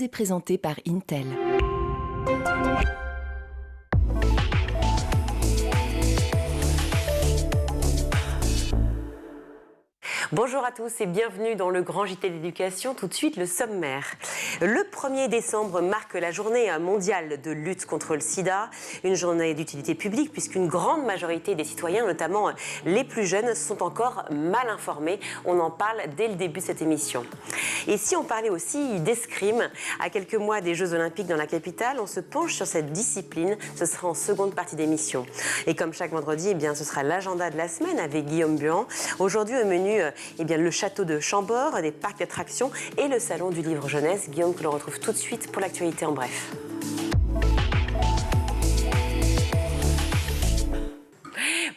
est présenté par Intel. Bonjour à tous et bienvenue dans le Grand JT d'éducation. Tout de suite, le sommaire. Le 1er décembre marque la journée mondiale de lutte contre le sida. Une journée d'utilité publique puisqu'une grande majorité des citoyens, notamment les plus jeunes, sont encore mal informés. On en parle dès le début de cette émission. Et si on parlait aussi d'escrime, à quelques mois des Jeux Olympiques dans la capitale, on se penche sur cette discipline. Ce sera en seconde partie d'émission. Et comme chaque vendredi, ce sera l'agenda de la semaine avec Guillaume Buan. Aujourd'hui, au menu, le château de Chambord, des parcs d'attractions et le salon du livre jeunesse. Guillaume, que l'on retrouve tout de suite pour l'actualité en bref.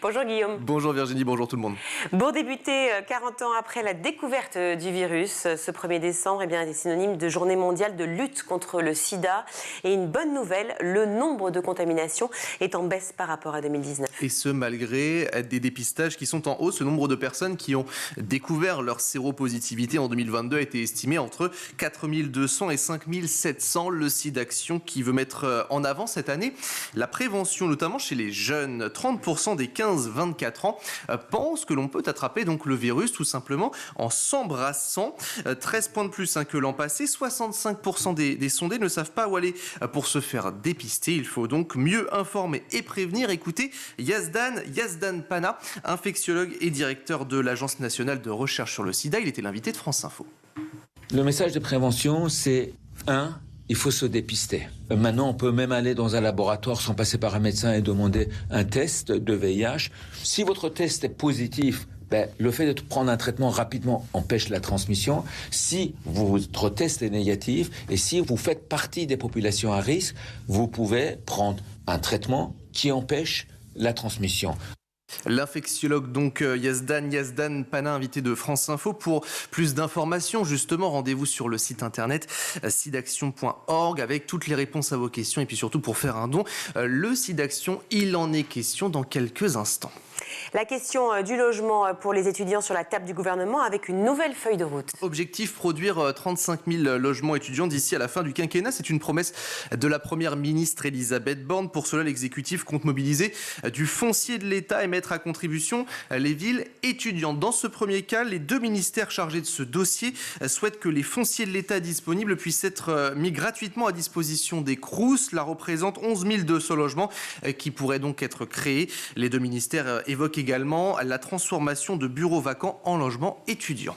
Bonjour Guillaume. Bonjour Virginie, bonjour tout le monde. Pour débuter, 40 ans après la découverte du virus, ce 1er décembre est synonyme de journée mondiale de lutte contre le sida. Et une bonne nouvelle, le nombre de contaminations est en baisse par rapport à 2019. Et ce, malgré des dépistages qui sont en hausse. Le nombre de personnes qui ont découvert leur séropositivité en 2022 a été estimé entre 4200 et 5700. Le SIDAction qui veut mettre en avant cette année la prévention, notamment chez les jeunes. 30% des 15-24 ans pensent que l'on peut attraper donc le virus tout simplement en s'embrassant. 13 points de plus que l'an passé. 65% des sondés ne savent pas où aller pour se faire dépister. Il faut donc mieux informer et prévenir. Écoutez Yazdan Pana, infectiologue et directeur de l'Agence nationale de recherche sur le sida. Il était l'invité de France Info. Le message de prévention, c'est 1. Il faut se dépister. Maintenant, on peut même aller dans un laboratoire sans passer par un médecin et demander un test de VIH. Si votre test est positif, le fait de prendre un traitement rapidement empêche la transmission. Si votre test est négatif et si vous faites partie des populations à risque, vous pouvez prendre un traitement qui empêche la transmission. L'infectiologue donc Yazdan Pana, invité de France Info. Pour plus d'informations, justement, rendez-vous sur le site internet sidaction.org avec toutes les réponses à vos questions et puis surtout pour faire un don. Le SIDAction, il en est question dans quelques instants. La question du logement pour les étudiants sur la table du gouvernement avec une nouvelle feuille de route. Objectif, produire 35 000 logements étudiants d'ici à la fin du quinquennat. C'est une promesse de la première ministre Elisabeth Borne. Pour cela, l'exécutif compte mobiliser du foncier de l'État et mettre à contribution les villes étudiantes. Dans ce premier cas, les deux ministères chargés de ce dossier souhaitent que les fonciers de l'État disponibles puissent être mis gratuitement à disposition des Crous. Cela représente 11 200 logements qui pourraient donc être créés. Les deux ministères évoquent également la transformation de bureaux vacants en logements étudiants.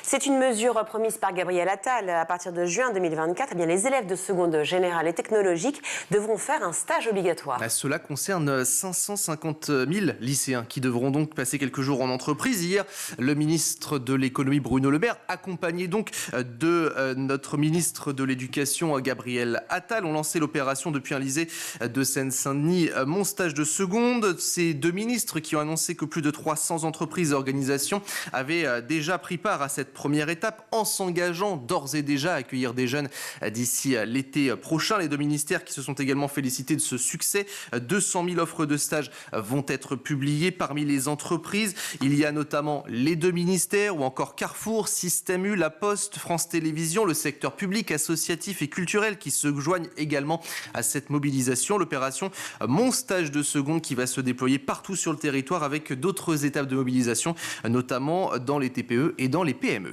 C'est une mesure promise par Gabriel Attal. À partir de juin 2024, les élèves de seconde générale et technologique devront faire un stage obligatoire. Cela concerne 550 000 lycéens qui devront donc passer quelques jours en entreprise. Hier, le ministre de l'économie Bruno Le Maire, accompagné donc de notre ministre de l'éducation Gabriel Attal, ont lancé l'opération depuis un lycée de Seine-Saint-Denis, Mon Stage de Seconde. Ces deux ministres qui ont annoncé que plus de 300 entreprises et organisations avaient déjà pris part à cette première étape en s'engageant d'ores et déjà à accueillir des jeunes d'ici l'été prochain. Les deux ministères qui se sont également félicités de ce succès. 200 000 offres de stage vont être publiées parmi les entreprises. Il y a notamment les deux ministères ou encore Carrefour, Système U, La Poste, France Télévisions, le secteur public, associatif et culturel qui se joignent également à cette mobilisation. L'opération Mon Stage de Seconde qui va se déployer partout sur le territoire avec d'autres étapes de mobilisation, notamment dans les TPE et dans les PME.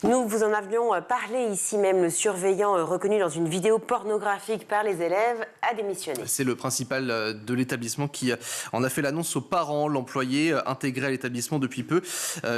Nous vous en avions parlé ici même. Le surveillant reconnu dans une vidéo pornographique par les élèves a démissionné. C'est le principal de l'établissement qui en a fait l'annonce aux parents. L'employé intégré à l'établissement depuis peu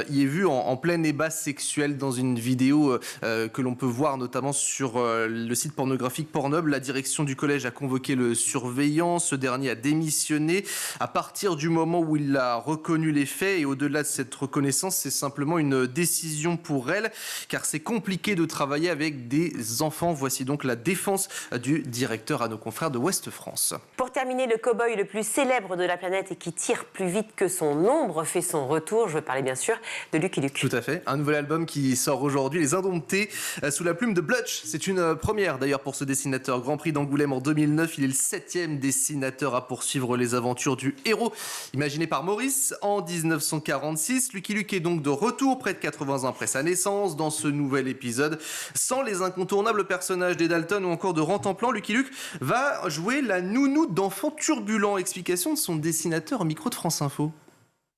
y est vu en plein ébat sexuel dans une vidéo que l'on peut voir notamment sur le site pornographique Pornhub. La direction du collège a convoqué le surveillant. Ce dernier a démissionné à partir du moment où il a reconnu les faits. Et au-delà de cette reconnaissance, c'est simplement une décision pour elle, car c'est compliqué de travailler avec des enfants. Voici donc la défense du directeur à nos confrères de Ouest France. Pour terminer, le cow-boy le plus célèbre de la planète et qui tire plus vite que son ombre fait son retour. Je veux parler bien sûr de Lucky Luke. Tout à fait. Un nouvel album qui sort aujourd'hui, Les Indomptés, sous la plume de Blutch. C'est une première d'ailleurs pour ce dessinateur. Grand Prix d'Angoulême en 2009. Il est le 7e dessinateur à poursuivre les aventures du héros imaginé par Maurice en 1946. Lucky Luke est donc de retour près de 80 80 ans après sa naissance. Dans ce nouvel épisode, sans les incontournables personnages des Dalton ou encore de Rantanplan, Lucky Luke va jouer la nounou d'enfants turbulents. Explication de son dessinateur au micro de France Info.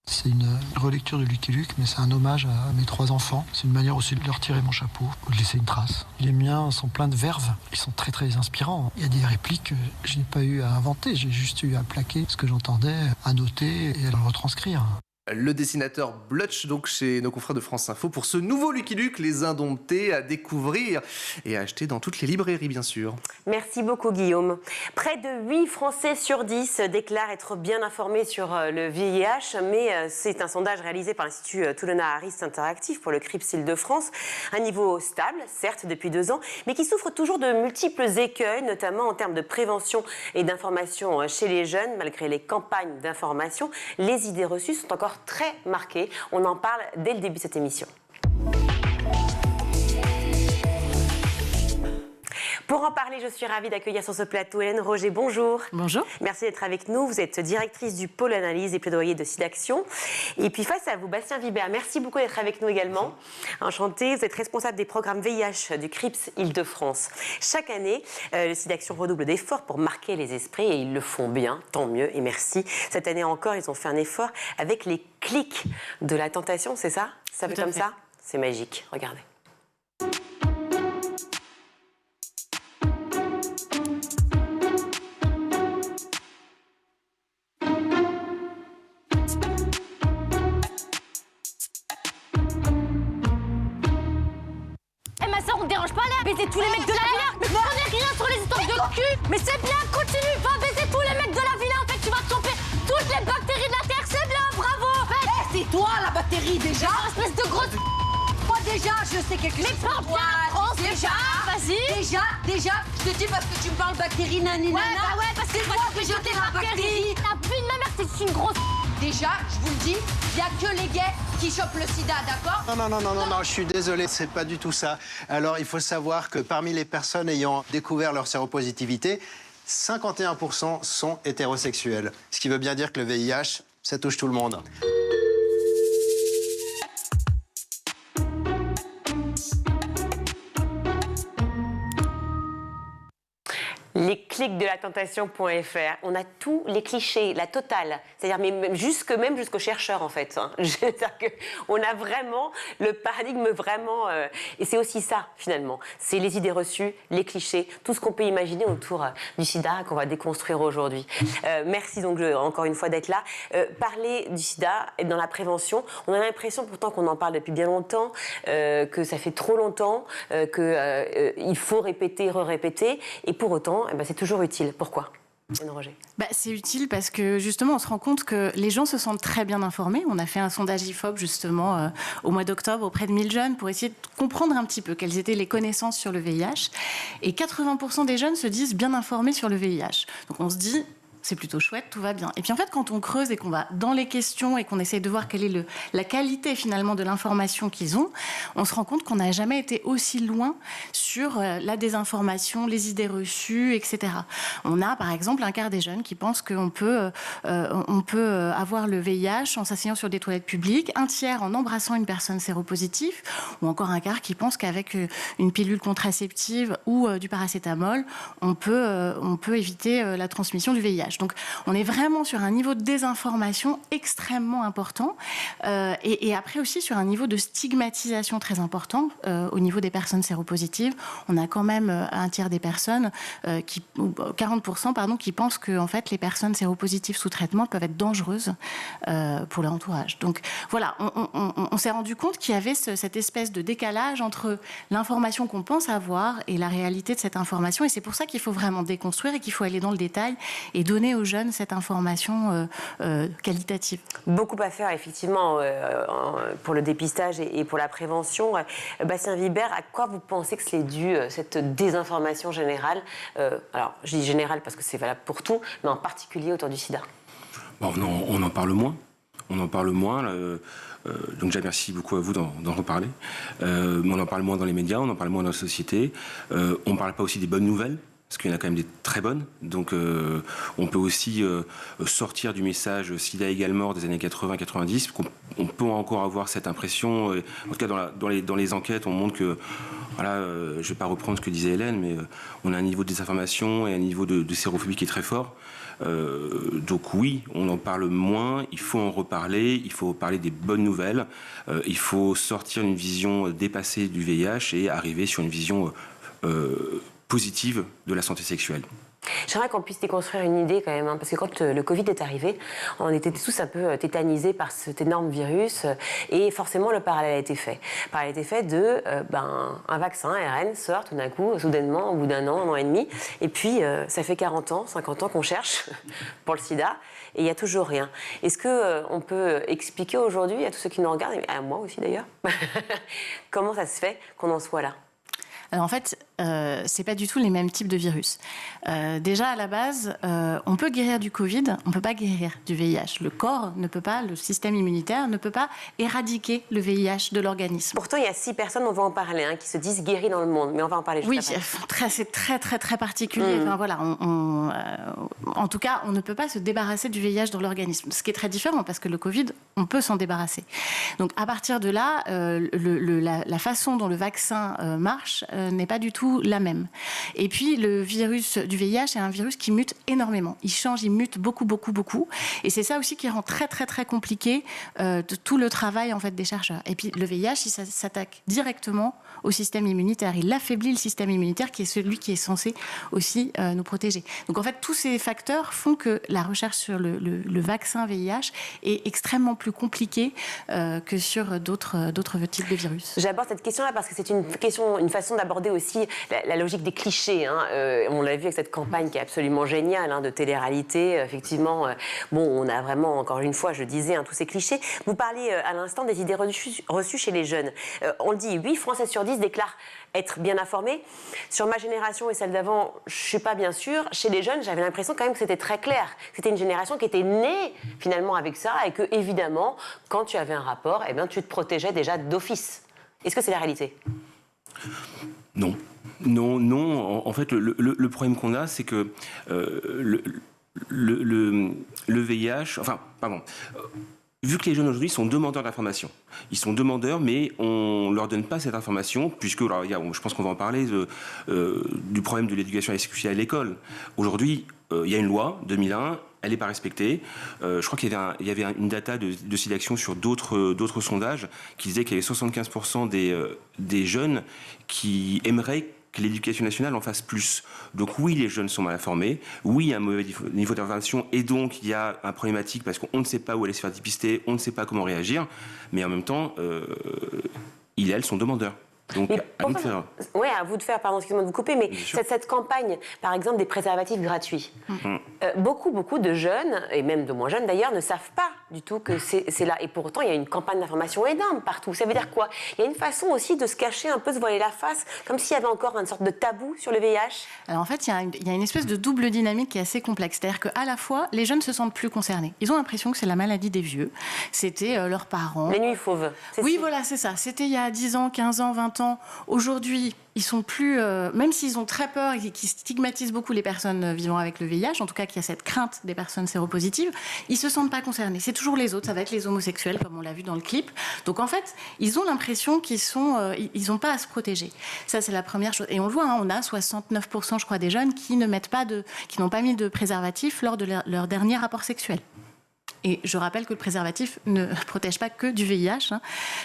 C'est une relecture de Lucky Luke, mais c'est un hommage à mes 3 enfants. C'est une manière aussi de leur tirer mon chapeau, de laisser une trace. Les miens sont pleins de verve, ils sont très très inspirants. Il y a des répliques que je n'ai pas eu à inventer, j'ai juste eu à plaquer ce que j'entendais, à noter et à le retranscrire. Le dessinateur Blutch, donc chez nos confrères de France Info, pour ce nouveau Lucky Luke, les Indomptés à découvrir et à acheter dans toutes les librairies, bien sûr. Merci beaucoup, Guillaume. Près de 8 Français sur 10 déclarent être bien informés sur le VIH, mais c'est un sondage réalisé par l'Institut Toulonna Harris Interactive pour le CRIPS Île-de-France. Un niveau stable, certes, depuis 2 ans, mais qui souffre toujours de multiples écueils, notamment en termes de prévention et d'information chez les jeunes. Malgré les campagnes d'information, les idées reçues sont encore très marqué. On en parle dès le début de cette émission. Pour en parler, je suis ravie d'accueillir sur ce plateau Hélène Roger. Bonjour. Bonjour. Merci d'être avec nous. Vous êtes directrice du pôle analyse et plaidoyer de SIDAction. Et puis face à vous, Bastien Vibert, merci beaucoup d'être avec nous également. Enchanté. Vous êtes responsable des programmes VIH du CRIPS Île-de-France. Chaque année, le SIDAction redouble d'efforts pour marquer les esprits et ils le font bien, tant mieux et merci. Cette année encore, ils ont fait un effort avec les clics de la tentation, c'est ça? Ça fait comme ça? C'est magique, regardez. Baiser tous les mecs de la villa. Mais vous prenez rien sur les histoires de cul. Mais c'est bien, continue. Va baiser tous les mecs de la villa. En fait, tu vas choper toutes les bactéries de la terre. C'est bien, bravo. C'est toi la bactérie déjà. Espèce de grosse. Moi déjà, je sais quelque chose. Mais pas bien, France, déjà. Vas-y. Déjà, je te dis parce que tu me parles bactérie, nani, nana. Ouais, bah ouais, parce que c'est moi que j'ai la bactérie. La vie de ma mère, c'est une grosse. Déjà, je vous le dis, il n'y a que les gays qui chopent le sida, d'accord? Non, je suis désolé, c'est pas du tout ça. Alors, il faut savoir que parmi les personnes ayant découvert leur séropositivité, 51% sont hétérosexuels. Ce qui veut bien dire que le VIH, ça touche tout le monde. Les clics de la tentation.fr, on a tous les clichés, la totale. C'est-à-dire même jusqu'aux chercheurs, en fait. C'est-à-dire qu'on a vraiment le paradigme vraiment... et c'est aussi ça, finalement. C'est les idées reçues, les clichés, tout ce qu'on peut imaginer autour du sida qu'on va déconstruire aujourd'hui. Merci donc encore une fois d'être là. Parler du sida et dans la prévention, on a l'impression pourtant qu'on en parle depuis bien longtemps, que ça fait trop longtemps, qu'il faut répéter, re-répéter. Et pour autant, c'est toujours utile. Pourquoi ? Roger. C'est utile parce que justement on se rend compte que les gens se sentent très bien informés. On a fait un sondage IFOP justement au mois d'octobre auprès de 1000 jeunes pour essayer de comprendre un petit peu quelles étaient les connaissances sur le VIH. Et 80% des jeunes se disent bien informés sur le VIH. Donc on se dit... c'est plutôt chouette, tout va bien. Et puis en fait, quand on creuse et qu'on va dans les questions et qu'on essaie de voir quelle est la qualité finalement de l'information qu'ils ont, on se rend compte qu'on n'a jamais été aussi loin sur la désinformation, les idées reçues, etc. On a par exemple un quart des jeunes qui pensent qu'on peut avoir le VIH en s'asseyant sur des toilettes publiques, un tiers en embrassant une personne séropositive, ou encore un quart qui pense qu'avec une pilule contraceptive ou du paracétamol, on peut éviter la transmission du VIH. Donc, on est vraiment sur un niveau de désinformation extrêmement important et après aussi sur un niveau de stigmatisation très important au niveau des personnes séropositives. On a quand même un tiers des personnes, 40%, qui pensent que en fait, les personnes séropositives sous traitement peuvent être dangereuses pour leur entourage. Donc, voilà, on s'est rendu compte qu'il y avait cette espèce de décalage entre l'information qu'on pense avoir et la réalité de cette information. Et c'est pour ça qu'il faut vraiment déconstruire et qu'il faut aller dans le détail et donner aux jeunes cette information qualitative. Beaucoup à faire, effectivement, pour le dépistage et pour la prévention. Bastien Vibert, à quoi vous pensez que c'est dû, cette désinformation générale? Alors, je dis générale parce que c'est valable pour tout, mais en particulier autour du sida. Bon, on en parle moins. On en parle moins. Donc, je remercie beaucoup à vous d'en reparler. Mais on en parle moins dans les médias, on en parle moins dans la société. On ne parle pas aussi des bonnes nouvelles. parce qu'il y en a quand même des très bonnes. Donc on peut aussi sortir du message sida égale mort des années 80-90, on peut encore avoir cette impression, en tout cas dans les enquêtes, on montre que, voilà, je ne vais pas reprendre ce que disait Hélène, mais on a un niveau de désinformation et un niveau de sérophobie qui est très fort. Donc oui, on en parle moins, il faut en reparler, il faut parler des bonnes nouvelles, il faut sortir une vision dépassée du VIH et arriver sur une vision positive de la santé sexuelle. J'aimerais qu'on puisse déconstruire une idée quand même, parce que quand le Covid est arrivé, on était tous un peu tétanisés par cet énorme virus, et forcément le parallèle a été fait. Le parallèle a été fait de un vaccin, ARN, sort tout d'un coup, soudainement, au bout d'un an et demi, et puis ça fait 40 ans, 50 ans qu'on cherche pour le sida, et il n'y a toujours rien. Est-ce qu'on peut expliquer aujourd'hui à tous ceux qui nous regardent, et à moi aussi d'ailleurs, comment ça se fait qu'on en soit là ? Alors en fait, c'est pas du tout les mêmes types de virus. Déjà à la base, on peut guérir du Covid, on peut pas guérir du VIH. Le corps ne peut pas, le système immunitaire ne peut pas éradiquer le VIH de l'organisme. Pourtant, il y a 6 personnes, on va en parler, qui se disent guéries dans le monde, mais on va en parler juste après. Oui, c'est très particulier. Enfin, voilà, en tout cas, on ne peut pas se débarrasser du VIH dans l'organisme. Ce qui est très différent, parce que le Covid, on peut s'en débarrasser. Donc à partir de là, la façon dont le vaccin marche n'est pas du tout la même. Et puis le virus du VIH est un virus qui mute énormément. Il change, il mute beaucoup. Et c'est ça aussi qui rend très compliqué tout le travail en fait des chercheurs. Et puis le VIH, il s'attaque directement au système immunitaire. Il affaiblit le système immunitaire qui est celui qui est censé aussi nous protéger. Donc en fait, tous ces facteurs font que la recherche sur le vaccin VIH est extrêmement plus compliquée que sur d'autres types de virus. J'aborde cette question-là parce que c'est une façon d'aborder aussi la logique des clichés. On l'a vu avec cette campagne qui est absolument géniale de télé-réalité. Effectivement, on a vraiment, encore une fois, je disais, tous ces clichés. Vous parliez à l'instant des idées reçues chez les jeunes. On le dit, 8 Français sur 10 déclarent être bien informés. Sur ma génération et celle d'avant, je ne suis pas bien sûre. Chez les jeunes, j'avais l'impression quand même que c'était très clair. C'était une génération qui était née finalement avec ça et que, évidemment, quand tu avais un rapport, tu te protégeais déjà d'office. Est-ce que c'est la réalité ? Non. En fait, le problème qu'on a, c'est que le VIH... Enfin, pardon. Vu que les jeunes aujourd'hui sont demandeurs d'informations, ils sont demandeurs, mais on ne leur donne pas cette information, puisque, alors, je pense qu'on va en parler, du problème de l'éducation sexuelle à l'école. Aujourd'hui, il y a une loi, 2001, elle n'est pas respectée. Je crois qu'il y avait une data de SIDAction sur d'autres sondages qui disaient qu'il y avait 75% des jeunes qui aimeraient que l'éducation nationale en fasse plus. Donc oui, les jeunes sont mal informés, oui, il y a un mauvais niveau d'information, et donc il y a un problématique parce qu'on ne sait pas où aller se faire dépister, on ne sait pas comment réagir, mais en même temps, ils et elles sont demandeurs. Donc, à nous de faire. Oui, à vous de faire, pardon, excusez-moi de vous couper, mais cette campagne, par exemple, des préservatifs gratuits, beaucoup de jeunes, et même de moins jeunes d'ailleurs, ne savent pas du tout que c'est là. Et pourtant, il y a une campagne d'information énorme partout. Ça veut dire quoi ? Il y a une façon aussi de se cacher un peu, se voiler la face, comme s'il y avait encore une sorte de tabou sur le VIH. Alors en fait, il y a une espèce de double dynamique qui est assez complexe. C'est-à-dire qu'à la fois, les jeunes se sentent plus concernés. Ils ont l'impression que c'est la maladie des vieux. C'était leurs parents. Les nuits fauves. Oui, voilà, c'est ça. C'était il y a 10 ans, 15 ans, 20 ans. Aujourd'hui, ils sont plus... même s'ils ont très peur et qu'ils stigmatisent beaucoup les personnes vivant avec le VIH, en tout cas qu'il y a cette crainte des personnes séropositives, ils ne se sentent pas concernés. C'est toujours les autres, ça va être les homosexuels, comme on l'a vu dans le clip. Donc en fait, ils ont l'impression qu'ils n'ont pas à se protéger. Ça, c'est la première chose. Et on le voit, on a 69%, je crois, des jeunes qui n'ont pas mis de préservatif lors de leur dernier rapport sexuel. Et je rappelle que le préservatif ne protège pas que du VIH.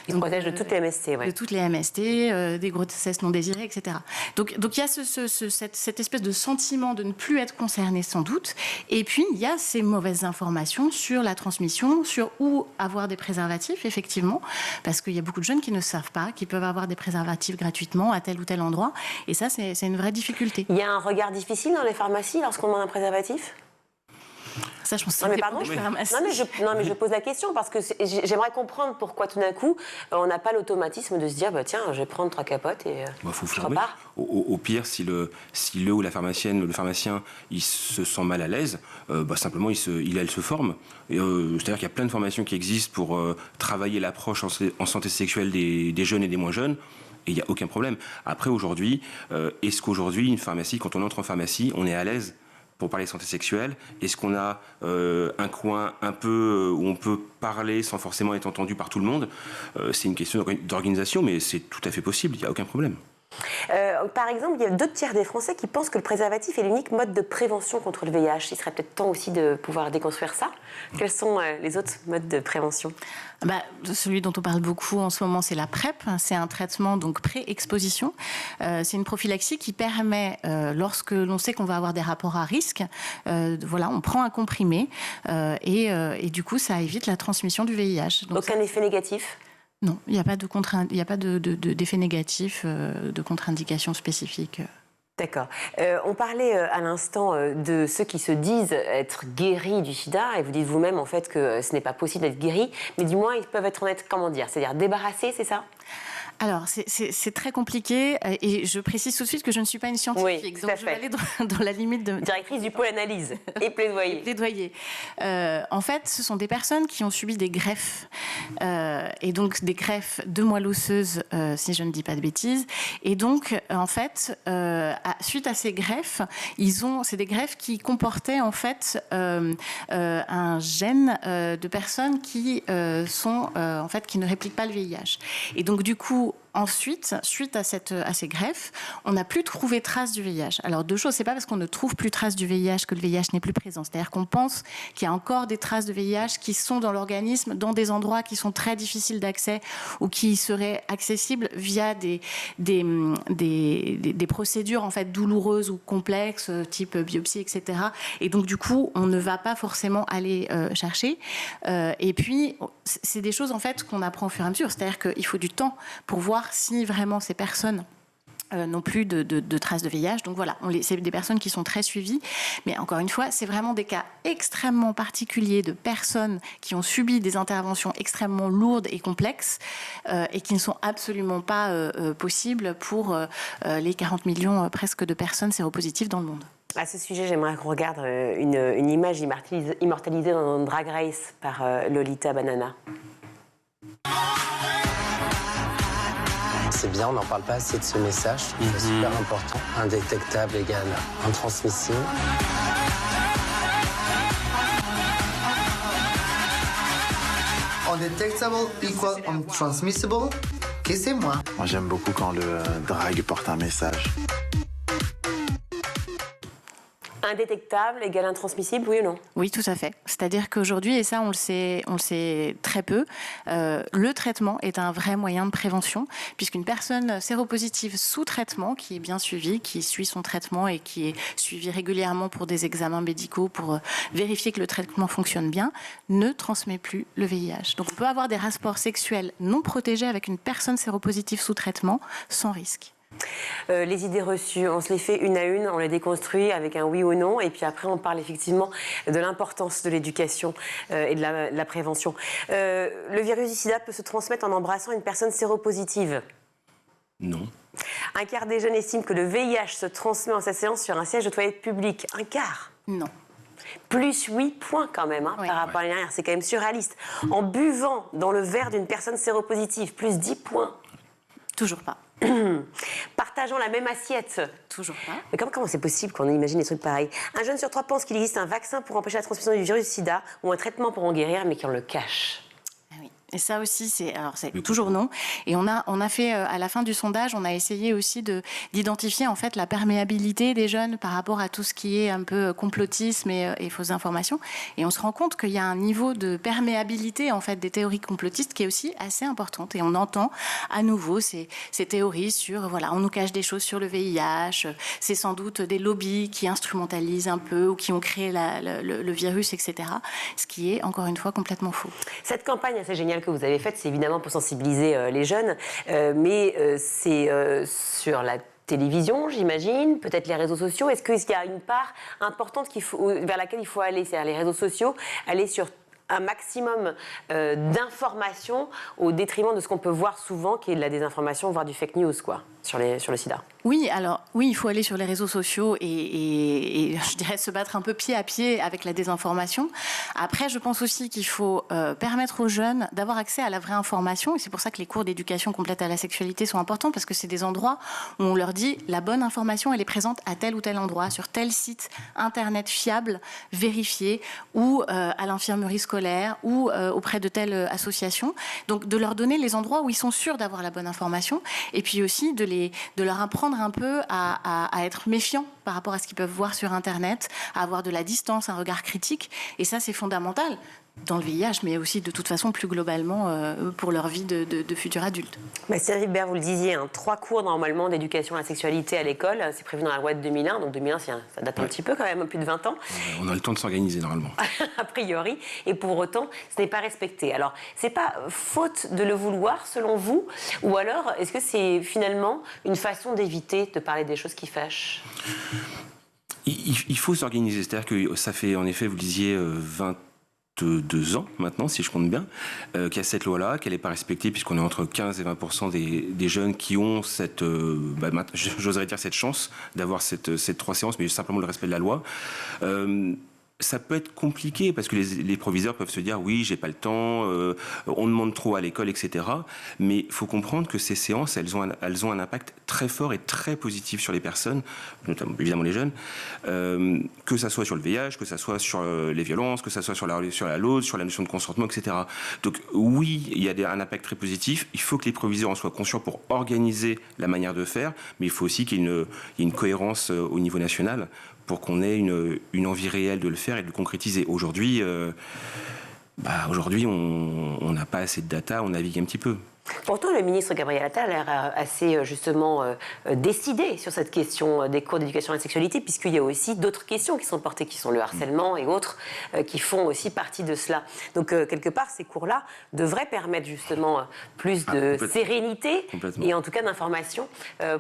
Il protège de toutes les MST, De toutes les MST, des grossesses non désirées, etc. Donc il y a cette espèce de sentiment de ne plus être concerné, sans doute. Et puis, il y a ces mauvaises informations sur la transmission, sur où avoir des préservatifs, effectivement, parce qu'il y a beaucoup de jeunes qui ne savent pas qu'ils peuvent avoir des préservatifs gratuitement à tel ou tel endroit. Et ça, c'est une vraie difficulté. Il y a un regard difficile dans les pharmacies lorsqu'on demande un préservatif ? Ça, je pense que je pose la question parce que j'aimerais comprendre pourquoi tout d'un coup on n'a pas l'automatisme de se dire tiens, je vais prendre 3 capotes et faut je repars. Au pire, si le ou la pharmacienne, le pharmacien, il se sent mal à l'aise, simplement elle se forme. C'est-à-dire qu'il y a plein de formations qui existent pour travailler l'approche en santé sexuelle des jeunes et des moins jeunes. Et il n'y a aucun problème. Après, aujourd'hui, est-ce qu'aujourd'hui, une pharmacie, quand on entre en pharmacie, on est à l'aise pour parler santé sexuelle? Est-ce qu'on a un coin un peu où on peut parler sans forcément être entendu par tout le monde? C'est une question d'organisation, mais c'est tout à fait possible, il n'y a aucun problème. Par exemple, il y a 2 tiers des Français qui pensent que le préservatif est l'unique mode de prévention contre le VIH. Il serait peut-être temps aussi de pouvoir déconstruire ça. Quels sont les autres modes de prévention? Celui dont on parle beaucoup en ce moment, c'est la PrEP. C'est un traitement donc pré-exposition. C'est une prophylaxie qui permet, lorsque l'on sait qu'on va avoir des rapports à risque, on prend un comprimé et du coup, ça évite la transmission du VIH. Donc, aucun effet négatif? Non, il n'y a pas d'effet négatif, de contre-indication spécifique. D'accord. On parlait à l'instant de ceux qui se disent être guéris du sida, et vous dites vous-même en fait que ce n'est pas possible d'être guéri, mais du moins ils peuvent être c'est-à-dire débarrassés, c'est ça? Alors, c'est très compliqué et je précise tout de suite que je ne suis pas une scientifique. Oui, donc je vais aller dans la limite de... Directrice du pôle analyse et plaidoyer. En fait, ce sont des personnes qui ont subi des greffes et donc des greffes de moelle osseuse, si je ne dis pas de bêtises. Et donc, en fait, suite à ces greffes, c'est des greffes qui comportaient en fait un gène de personnes qui qui ne répliquent pas le VIH. Et donc, du coup, ensuite, suite à ces greffes, on n'a plus trouvé trace du VIH. Alors, 2 choses, c'est pas parce qu'on ne trouve plus trace du VIH que le VIH n'est plus présent. C'est-à-dire qu'on pense qu'il y a encore des traces de VIH qui sont dans l'organisme, dans des endroits qui sont très difficiles d'accès ou qui seraient accessibles via des procédures en fait douloureuses ou complexes, type biopsie, etc. Et donc, du coup, on ne va pas forcément aller chercher. Et puis, c'est des choses en fait qu'on apprend au fur et à mesure. C'est-à-dire qu'il faut du temps pour voir si vraiment ces personnes n'ont plus de traces de VIH. Donc voilà, c'est des personnes qui sont très suivies. Mais encore une fois, c'est vraiment des cas extrêmement particuliers de personnes qui ont subi des interventions extrêmement lourdes et complexes et qui ne sont absolument pas possibles pour les 40 millions presque de personnes séropositives dans le monde. À ce sujet, j'aimerais qu'on regarde une image immortalisée dans Drag Race par Lolita Banana. C'est bien, on n'en parle pas assez de ce message, c'est super important. Indétectable égale intransmissible. Undetectable equal untransmissible. Qu'est-ce que c'est moi? Moi j'aime beaucoup quand le drag porte un message. Indétectable égale intransmissible, oui ou non? Oui, tout à fait. C'est-à-dire qu'aujourd'hui, et ça on le sait très peu, le traitement est un vrai moyen de prévention, puisqu'une personne séropositive sous traitement, qui est bien suivie, qui suit son traitement et qui est suivie régulièrement pour des examens médicaux pour vérifier que le traitement fonctionne bien, ne transmet plus le VIH. Donc on peut avoir des rapports sexuels non protégés avec une personne séropositive sous traitement sans risque. Les idées reçues, on se les fait une à une, on les déconstruit avec un oui ou non, et puis après on parle effectivement de l'importance de l'éducation et de la prévention. Le virus du sida peut se transmettre en embrassant une personne séropositive? Non. Un quart des jeunes estiment que le VIH se transmet en s'asseyant sur un siège de toilette publique. Un quart? Non. Plus 8 points quand même, oui. Par rapport à l'année dernière, c'est quand même surréaliste. En buvant dans le verre d'une personne séropositive, plus 10 points. Toujours pas. Partageant la même assiette. Toujours pas. Mais comment c'est possible qu'on imagine des trucs pareils? Un jeune sur 3 pense qu'il existe un vaccin pour empêcher la transmission du virus du sida ou un traitement pour en guérir, mais qu'on le cache. Oui. Et ça aussi, c'est toujours non. Et on a fait, à la fin du sondage, on a essayé aussi d'identifier en fait la perméabilité des jeunes par rapport à tout ce qui est un peu complotisme et fausses informations. Et on se rend compte qu'il y a un niveau de perméabilité en fait des théories complotistes qui est aussi assez importante. Et on entend à nouveau ces théories sur, on nous cache des choses sur le VIH, c'est sans doute des lobbies qui instrumentalisent un peu ou qui ont créé le virus, etc. Ce qui est, encore une fois, complètement faux. Cette campagne assez géniale que vous avez faite, c'est évidemment pour sensibiliser les jeunes, mais c'est sur la télévision, j'imagine, peut-être les réseaux sociaux. Est-ce qu'il y a une part importante vers laquelle il faut aller, c'est-à-dire les réseaux sociaux, aller sur un maximum d'informations au détriment de ce qu'on peut voir souvent, qui est de la désinformation, voire du fake news, quoi? sur le sida. Oui, alors oui, il faut aller sur les réseaux sociaux et je dirais se battre un peu pied à pied avec la désinformation. Après, je pense aussi qu'il faut permettre aux jeunes d'avoir accès à la vraie information et c'est pour ça que les cours d'éducation complète à la sexualité sont importants parce que c'est des endroits où on leur dit la bonne information, elle est présente à tel ou tel endroit, sur tel site internet fiable, vérifié, ou à l'infirmerie scolaire ou auprès de telle association. Donc de leur donner les endroits où ils sont sûrs d'avoir la bonne information et puis aussi de leur apprendre un peu à être méfiants par rapport à ce qu'ils peuvent voir sur Internet, à avoir de la distance, un regard critique. Et ça, c'est fondamental dans le VIH, mais aussi de toute façon plus globalement pour leur vie de futurs adultes. Cyril Bert, vous le disiez, 3 cours normalement d'éducation à la sexualité à l'école, c'est prévu dans la loi de 2001, donc 2001 ça date un petit peu quand même, plus de 20 ans. On a le temps de s'organiser normalement. A priori, et pour autant, ce n'est pas respecté. Alors, c'est pas faute de le vouloir selon vous, ou alors est-ce que c'est finalement une façon d'éviter de parler des choses qui fâchent ? Il faut s'organiser, c'est-à-dire que ça fait en effet, vous le disiez, 22 ans maintenant, si je compte bien, qu'il y a cette loi-là, qu'elle n'est pas respectée, puisqu'on est entre 15 et 20% des jeunes qui ont cette, j'oserais dire cette chance d'avoir cette 3 séances, mais simplement le respect de la loi. Ça peut être compliqué parce que les proviseurs peuvent se dire oui, j'ai pas le temps, on demande trop à l'école, etc. Mais il faut comprendre que ces séances, elles ont un impact très fort et très positif sur les personnes, notamment évidemment les jeunes, que ça soit sur le VIH, que ça soit sur les violences, que ça soit sur la LAUDE, sur la notion de consentement, etc. Donc oui, il y a un impact très positif. Il faut que les proviseurs en soient conscients pour organiser la manière de faire, mais il faut aussi qu'il y ait une cohérence au niveau national pour qu'on ait une envie réelle de le faire et de le concrétiser. Aujourd'hui, on n'a pas assez de data, on navigue un petit peu. Pourtant, le ministre Gabriel Attal a l'air assez justement décidé sur cette question des cours d'éducation à la sexualité, puisqu'il y a aussi d'autres questions qui sont portées, qui sont le harcèlement et autres, qui font aussi partie de cela. Donc, quelque part, ces cours-là devraient permettre justement plus de sérénité et en tout cas d'information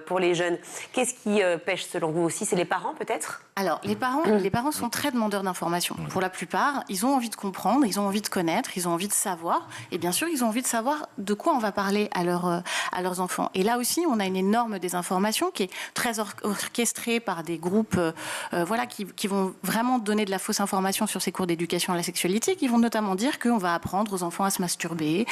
pour les jeunes. Qu'est-ce qui pêche selon vous aussi ? C'est les parents peut-être ? Alors, les parents sont très demandeurs d'informations. Pour la plupart, ils ont envie de comprendre, ils ont envie de connaître, ils ont envie de savoir. Et bien sûr, ils ont envie de savoir de quoi on va parler à leurs enfants. Et là aussi, on a une énorme désinformation qui est très orchestrée par des groupes qui vont vraiment donner de la fausse information sur ces cours d'éducation à la sexualité, qui vont notamment dire qu'on va apprendre aux enfants à se masturber,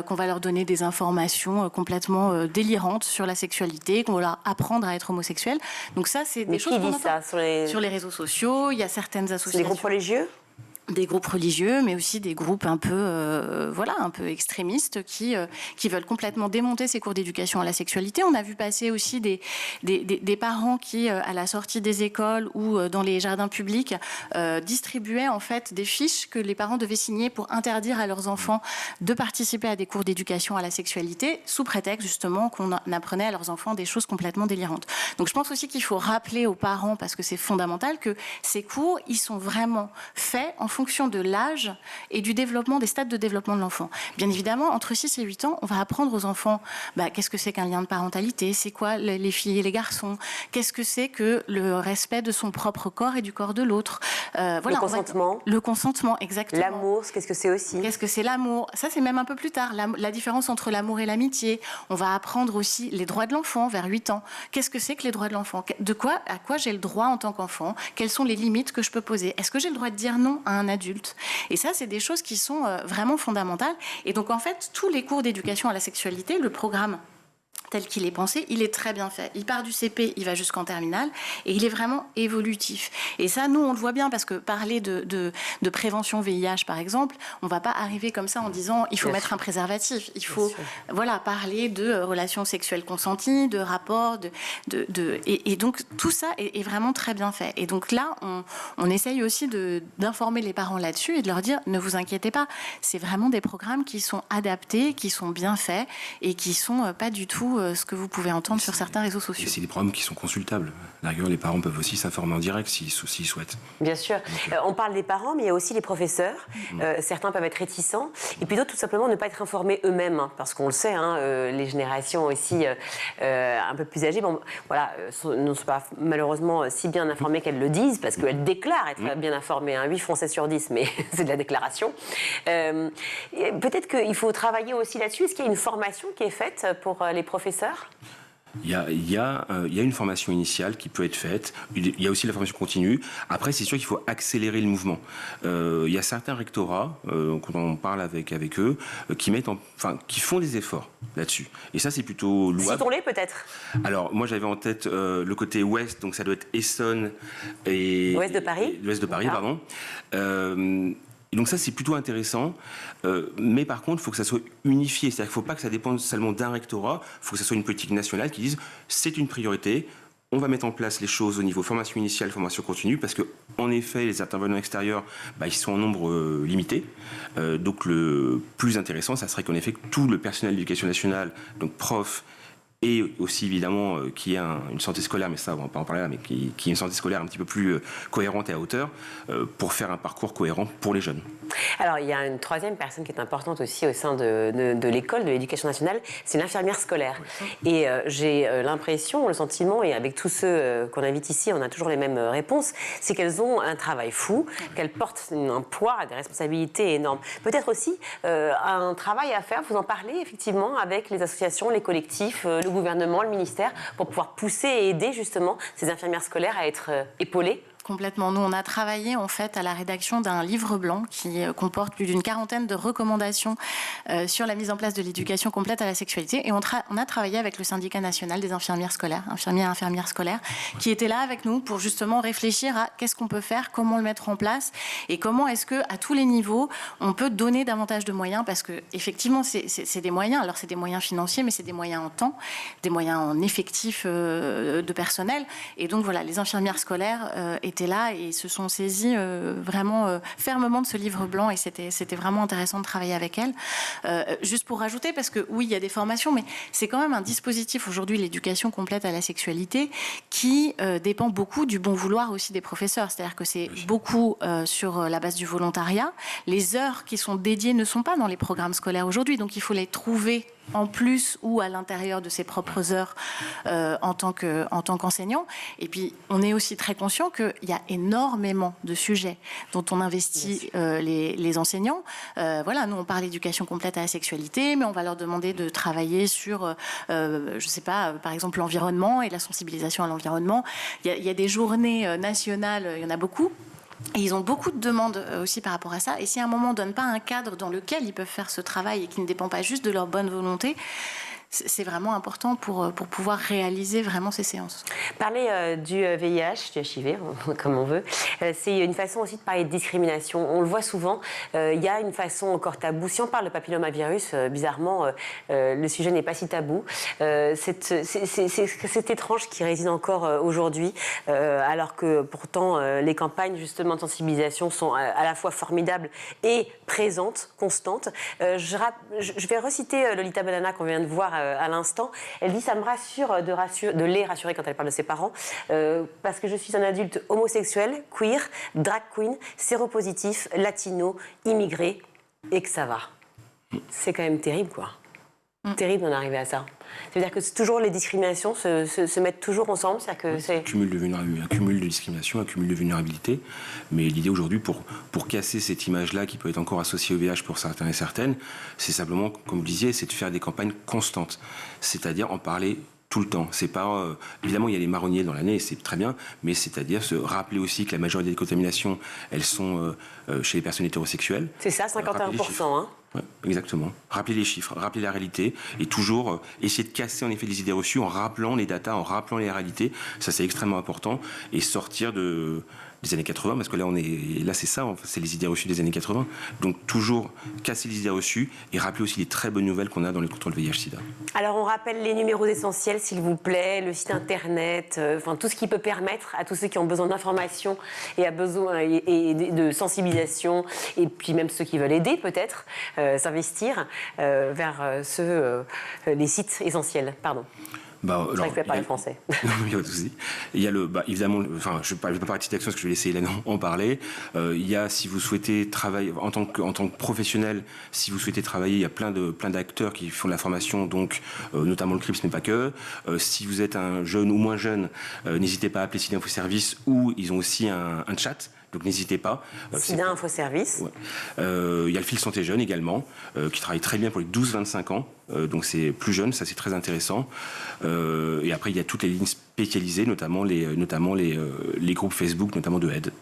qu'on va leur donner des informations complètement délirantes sur la sexualité, qu'on va leur apprendre à être homosexuels. Donc ça, c'est des choses qu'on entend sur les réseaux sociaux. Il y a certaines associations. Des groupes religieux ? Des groupes religieux, mais aussi des groupes un peu extrémistes qui veulent complètement démonter ces cours d'éducation à la sexualité. On a vu passer aussi des parents qui, à la sortie des écoles ou dans les jardins publics, distribuaient en fait des fiches que les parents devaient signer pour interdire à leurs enfants de participer à des cours d'éducation à la sexualité, sous prétexte justement qu'on apprenait à leurs enfants des choses complètement délirantes. Donc je pense aussi qu'il faut rappeler aux parents, parce que c'est fondamental, que ces cours, ils sont vraiment faits en fonction de l'âge et du développement, des stades de développement de l'enfant. Bien évidemment, entre 6 et 8 ans, on va apprendre aux enfants qu'est-ce que c'est qu'un lien de parentalité, c'est quoi les filles et les garçons, qu'est-ce que c'est que le respect de son propre corps et du corps de l'autre. Le consentement. Le consentement, exactement. L'amour, qu'est-ce que c'est aussi ? Qu'est-ce que c'est l'amour ? Ça, c'est même un peu plus tard. La différence entre l'amour et l'amitié. On va apprendre aussi les droits de l'enfant vers 8 ans. Qu'est-ce que c'est que les droits de l'enfant ? À quoi j'ai le droit en tant qu'enfant ? Quelles sont les limites que je peux poser ? Est-ce que j'ai le droit de dire non à un adulte ? Et ça, c'est des choses qui sont vraiment fondamentales. Et donc, en fait, tous les cours d'éducation à la sexualité, le programme tel qu'il est pensé, il est très bien fait. Il part du CP, il va jusqu'en terminale, et il est vraiment évolutif. Et ça, nous, on le voit bien, parce que parler de prévention VIH, par exemple, on ne va pas arriver comme ça en disant il faut mettre un préservatif. Il faut parler de relations sexuelles consenties, de rapports, et donc tout ça est vraiment très bien fait. Et donc là, on essaye aussi d'informer les parents là-dessus et de leur dire ne vous inquiétez pas, c'est vraiment des programmes qui sont adaptés, qui sont bien faits et qui ne sont pas du tout ce que vous pouvez entendre sur certains réseaux sociaux. Et c'est des programmes qui sont consultables. D'ailleurs, les parents peuvent aussi s'informer en direct s'ils souhaitent. Bien sûr. On parle des parents, mais il y a aussi les professeurs. Certains peuvent être réticents, et puis d'autres, tout simplement, ne pas être informés eux-mêmes, parce qu'on le sait, les générations aussi un peu plus âgées, ne sont pas malheureusement si bien informées qu'elles le disent, parce qu'elles déclarent être bien informées. 8 Français sur 10, mais c'est de la déclaration. Peut-être qu'il faut travailler aussi là-dessus. Est-ce qu'il y a une formation qui est faite pour les professeurs ? Il y a une formation initiale qui peut être faite. Il y a aussi la formation continue. Après, c'est sûr qu'il faut accélérer le mouvement. Il y a certains rectorats, quand on parle avec eux, qui font des efforts là-dessus. Et ça, c'est plutôt louable. Citons-les peut-être. Alors, moi, j'avais en tête le côté ouest, donc ça doit être Essonne et... Ouest de Paris. L'ouest de Paris, pardon. Et donc ça, c'est plutôt intéressant. Mais par contre, il faut que ça soit unifié. C'est-à-dire qu'il ne faut pas que ça dépende seulement d'un rectorat. Il faut que ça soit une politique nationale qui dise c'est une priorité. On va mettre en place les choses au niveau formation initiale, formation continue, parce que en effet, les intervenants extérieurs, ils sont en nombre limité. Donc le plus intéressant, ça serait qu'en effet, tout le personnel de l'éducation nationale, donc profs, et aussi évidemment qui ait une santé scolaire, mais ça on va pas en parler là, mais qui ait une santé scolaire un petit peu plus cohérente et à hauteur pour faire un parcours cohérent pour les jeunes. Alors il y a une troisième personne qui est importante aussi au sein de l'école, de l'éducation nationale, c'est l'infirmière scolaire. Oui. Et j'ai l'impression, le sentiment, et avec tous ceux qu'on invite ici, on a toujours les mêmes réponses, c'est qu'elles ont un travail fou, qu'elles portent un poids, des responsabilités énormes. Peut-être aussi un travail à faire, vous en parlez effectivement avec les associations, les collectifs, le gouvernement, le ministère, pour pouvoir pousser et aider justement ces infirmières scolaires à être épaulées. Complètement. Nous, on a travaillé en fait à la rédaction d'un livre blanc qui comporte plus d'une quarantaine de recommandations sur la mise en place de l'éducation complète à la sexualité. Et on a travaillé avec le syndicat national des infirmières scolaires, infirmières scolaires, qui étaient là avec nous pour justement réfléchir à qu'est-ce qu'on peut faire, comment le mettre en place et comment est-ce que à tous les niveaux on peut donner davantage de moyens, parce que effectivement c'est des moyens. Alors c'est des moyens financiers, mais c'est des moyens en temps, des moyens en effectifs de personnel. Et donc voilà, les infirmières scolaires étaient là et se sont saisies vraiment fermement de ce livre blanc, et c'était vraiment intéressant de travailler avec elles. Juste pour rajouter, parce que oui, il y a des formations, mais c'est quand même un dispositif aujourd'hui, l'éducation complète à la sexualité, qui dépend beaucoup du bon vouloir aussi des professeurs. C'est-à-dire que c'est beaucoup sur la base du volontariat. Les heures qui sont dédiées ne sont pas dans les programmes scolaires aujourd'hui, donc il faut les trouver en plus ou à l'intérieur de ses propres heures en tant qu'enseignant. Et puis, on est aussi très conscient qu'il y a énormément de sujets dont on investit les enseignants. Voilà, nous, on parle d'éducation complète à la sexualité, mais on va leur demander de travailler sur, je ne sais pas, par exemple, l'environnement et la sensibilisation à l'environnement. Il y a des journées nationales, il y en a beaucoup. Et ils ont beaucoup de demandes aussi par rapport à ça. Et si à un moment on ne donne pas un cadre dans lequel ils peuvent faire ce travail et qui ne dépend pas juste de leur bonne volonté, c'est vraiment important pour pouvoir réaliser vraiment ces séances. Parler du VIH, du HIV, comme on veut, c'est une façon aussi de parler de discrimination. On le voit souvent, il y a une façon encore taboue. Si on parle de papillomavirus, bizarrement, le sujet n'est pas si tabou. C'est étrange qu'il réside encore aujourd'hui, alors que pourtant les campagnes justement de sensibilisation sont à la fois formidables et présentes, constantes. Je vais reciter Lolita Banana qu'on vient de voir à l'instant. Elle dit « ça me rassure de les rassurer quand elle parle de ses parents, parce que je suis un adulte homosexuel, queer, drag queen, séropositif, latino, immigré, et que ça va ». C'est quand même terrible, quoi. Terrible d'en arriver à ça. C'est-à-dire que toujours les discriminations se mettent toujours ensemble. C'est-à-dire que c'est... Un cumul de discrimination, un cumul de vulnérabilité. Mais l'idée aujourd'hui, pour casser cette image-là qui peut être encore associée au VIH pour certains et certaines, c'est simplement, comme vous le disiez, c'est de faire des campagnes constantes. C'est-à-dire en parler tout le temps. C'est pas évidemment il y a les marronniers dans l'année, c'est très bien, mais c'est-à-dire se rappeler aussi que la majorité des contaminations, elles sont chez les personnes hétérosexuelles. C'est ça, 51%. Ouais, exactement. Rappeler les chiffres, rappeler la réalité, et toujours essayer de casser en effet les idées reçues en rappelant les datas, en rappelant les réalités. Ça, c'est extrêmement important, et sortir des années 80, parce que là c'est ça, c'est les idées reçues des années 80. Donc toujours casser les idées reçues et rappeler aussi les très bonnes nouvelles qu'on a dans le contre le VIH/SIDA. Alors on rappelle les numéros essentiels, s'il vous plaît, le site internet, enfin tout ce qui peut permettre à tous ceux qui ont besoin d'informations et de sensibilisation, et puis même ceux qui veulent aider peut-être, s'investir vers les sites essentiels. Pardon. C'est vrai que je ne vais parler français. Non, il y a pas de souci. Il y a évidemment, je ne vais pas parler de site d'action parce que je vais laisser Hélène en parler. Il y a, si vous souhaitez travailler en tant que professionnel, si vous souhaitez travailler, il y a plein d'acteurs qui font de la formation, donc notamment le CRIPS, mais pas que. Si vous êtes un jeune ou moins jeune, n'hésitez pas à appeler SIDA Info Service, ou ils ont aussi un chat. Donc n'hésitez pas. SIDA Info Service. Ouais. Il y a le fil Santé Jeune également, qui travaille très bien pour les 12-25 ans. donc c'est plus jeune, ça c'est très intéressant. Et après il y a toutes les lignes spécialisées, notamment les groupes Facebook, notamment de aide.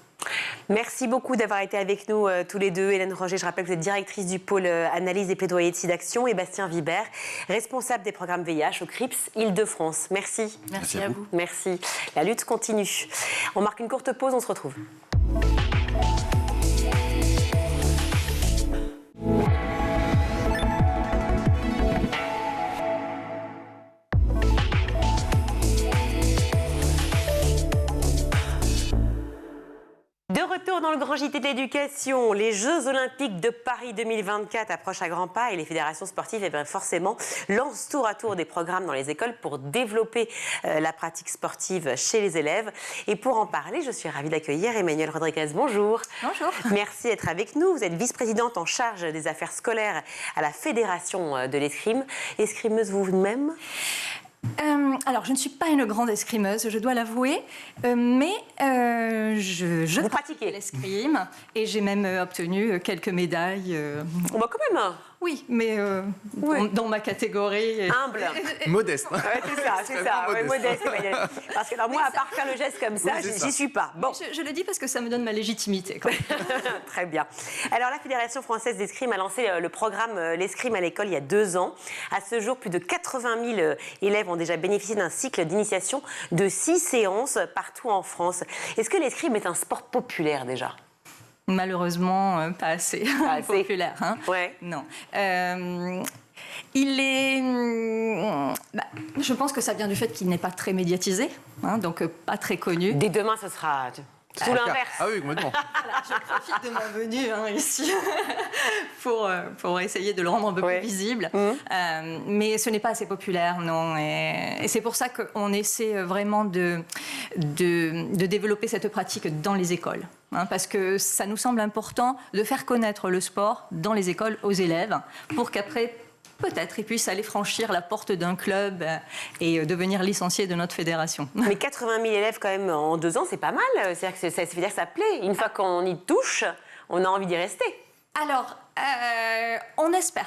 Merci beaucoup d'avoir été avec nous tous les deux. Hélène Roger, je rappelle que vous êtes directrice du pôle analyse et plaidoyer de SIDAction, et Bastien Vibert, responsable des programmes VIH au CRIPS Île-de-France. Merci. Merci à vous. Merci. La lutte continue. On marque une courte pause, on se retrouve. De retour dans le grand JT de l'éducation, les Jeux Olympiques de Paris 2024 approchent à grands pas et les fédérations sportives forcément lancent tour à tour des programmes dans les écoles pour développer la pratique sportive chez les élèves. Et pour en parler, je suis ravie d'accueillir Emmanuelle Rodriguez. Bonjour. Bonjour. Merci d'être avec nous. Vous êtes vice-présidente en charge des affaires scolaires à la Fédération de l'escrime. Escrimeuse vous-même ? Alors, je ne suis pas une grande escrimeuse, je dois l'avouer, mais je pratique l'escrime et j'ai même obtenu quelques médailles. On va quand même. Oui, mais dans ma catégorie. Humble. Modeste. Ouais, c'est ça. Ouais, modeste. Parce que alors, moi, à part faire le geste comme ça, j'y suis pas. Bon. Je le dis parce que ça me donne ma légitimité. Quand même. Très bien. Alors, la Fédération française d'escrime a lancé le programme L'escrime à l'école il y a 2 ans. À ce jour, plus de 80 000 élèves ont déjà bénéficié d'un cycle d'initiation de 6 séances partout en France. Est-ce que l'escrime est un sport populaire déjà ? Malheureusement, pas assez populaire. Hein. Ouais. Non. Il est... je pense que ça vient du fait qu'il n'est pas très médiatisé, hein, donc pas très connu. Dès demain, ce sera tout l'inverse. Ah oui, complètement. Voilà, je profite de ma venue ici pour essayer de le rendre un peu plus visible. Mais ce n'est pas assez populaire, non. Et c'est pour ça qu'on essaie vraiment de développer cette pratique dans les écoles. Hein, parce que ça nous semble important de faire connaître le sport dans les écoles aux élèves pour qu'après, peut-être, ils puissent aller franchir la porte d'un club et devenir licenciés de notre fédération. Mais 80 000 élèves quand même en 2 ans, c'est pas mal. C'est-à-dire que ça veut dire que ça plaît. Une fois qu'on y touche, on a envie d'y rester. Alors, on espère.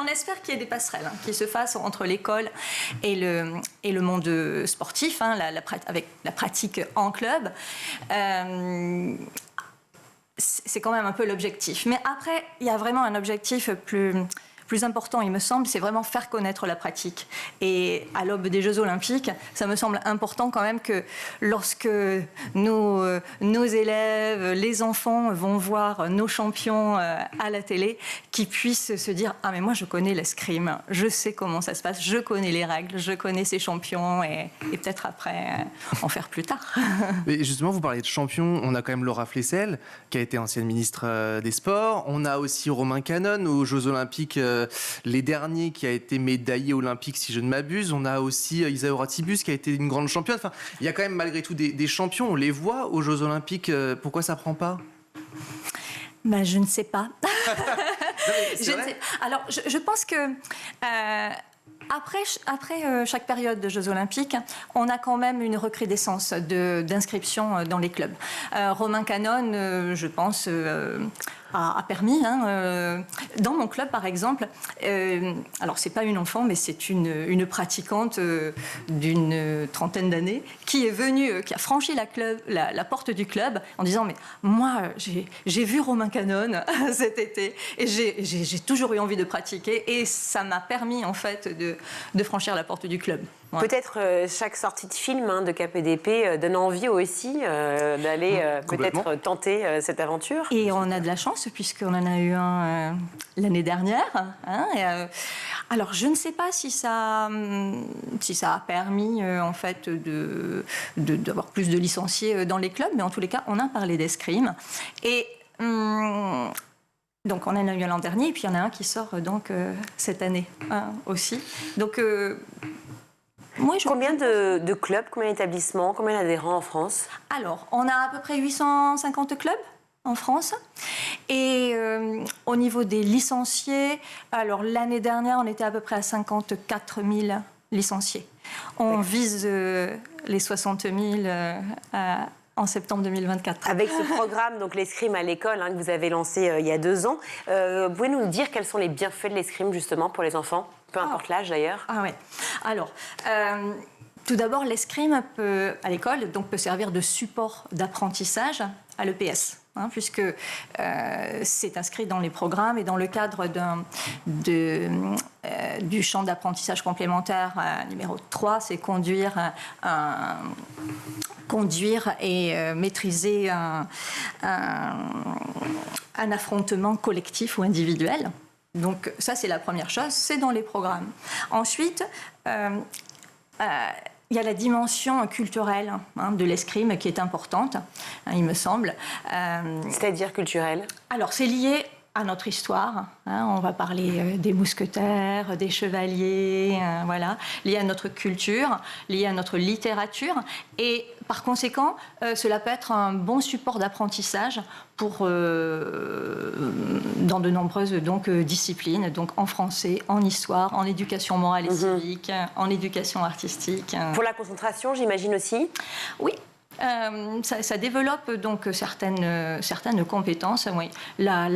On espère qu'il y ait des passerelles qui se fassent entre l'école et le monde sportif, hein, avec la pratique en club. C'est quand même un peu l'objectif. Mais après, il y a vraiment un objectif plus important, il me semble, c'est vraiment faire connaître la pratique. Et à l'aube des Jeux Olympiques, ça me semble important quand même que lorsque nos élèves, les enfants vont voir nos champions à la télé, qu'ils puissent se dire « Ah, mais moi, je connais l'escrime, je sais comment ça se passe, je connais les règles, je connais ces champions et peut-être après en faire plus tard. » Mais justement, vous parlez de champions, on a quand même Laura Flessel, qui a été ancienne ministre des Sports. On a aussi Romain Canon aux Jeux Olympiques les derniers, qui a été médaillé olympique si je ne m'abuse. On a aussi Isaura Tibus qui a été une grande championne. Enfin, il y a quand même malgré tout des champions, on les voit aux Jeux Olympiques. Pourquoi ça ne prend pas ? Je ne sais pas. Alors, je pense que après chaque période de Jeux Olympiques, on a quand même une recrudescence d'inscriptions dans les clubs. Romain Canon, je pense, a permis. Dans mon club, par exemple, alors c'est pas une enfant, mais c'est une pratiquante d'une trentaine d'années qui est venue, qui a franchi la porte du club en disant « Mais moi, j'ai vu Romain Canon cet été et j'ai toujours eu envie de pratiquer et ça m'a permis en fait de franchir la porte du club. » Ouais. Peut-être chaque sortie de film de KPDP donne envie aussi d'aller peut-être tenter cette aventure. Et on a de la chance puisqu'on en a eu un l'année dernière. Alors je ne sais pas si ça a permis en fait d'avoir plus de licenciés dans les clubs, mais en tous les cas on a parlé d'escrime. Et donc on en a eu un l'an dernier et puis il y en a un qui sort donc cette année aussi. Donc combien de clubs, combien d'établissements, combien d'adhérents en France ? Alors, on a à peu près 850 clubs en France. Et au niveau des licenciés, alors l'année dernière, on était à peu près à 54 000 licenciés. On vise les 60 000 en septembre 2024. Avec ce programme, donc l'escrime à l'école, que vous avez lancé il y a 2 ans, pouvez-nous dire quels sont les bienfaits de l'escrime justement pour les enfants ? Peu importe l'âge d'ailleurs. Ah ouais. Alors, tout d'abord, l'escrime à l'école peut servir de support d'apprentissage à l'EPS. Puisque c'est inscrit dans les programmes et dans le cadre du champ d'apprentissage complémentaire numéro 3, c'est conduire et maîtriser un affrontement collectif ou individuel. Donc ça, c'est la première chose, c'est dans les programmes. Ensuite, il y a la dimension culturelle de l'escrime qui est importante, il me semble. C'est-à-dire culturelle ? Alors, c'est lié à notre histoire. On va parler des mousquetaires, des chevaliers, voilà, lié à notre culture, lié à notre littérature. Et par conséquent, cela peut être un bon support d'apprentissage pour, dans de nombreuses disciplines, donc en français, en histoire, en éducation morale et civique, en éducation artistique. Pour la concentration, j'imagine aussi ? Oui. Ça développe donc certaines compétences, oui. La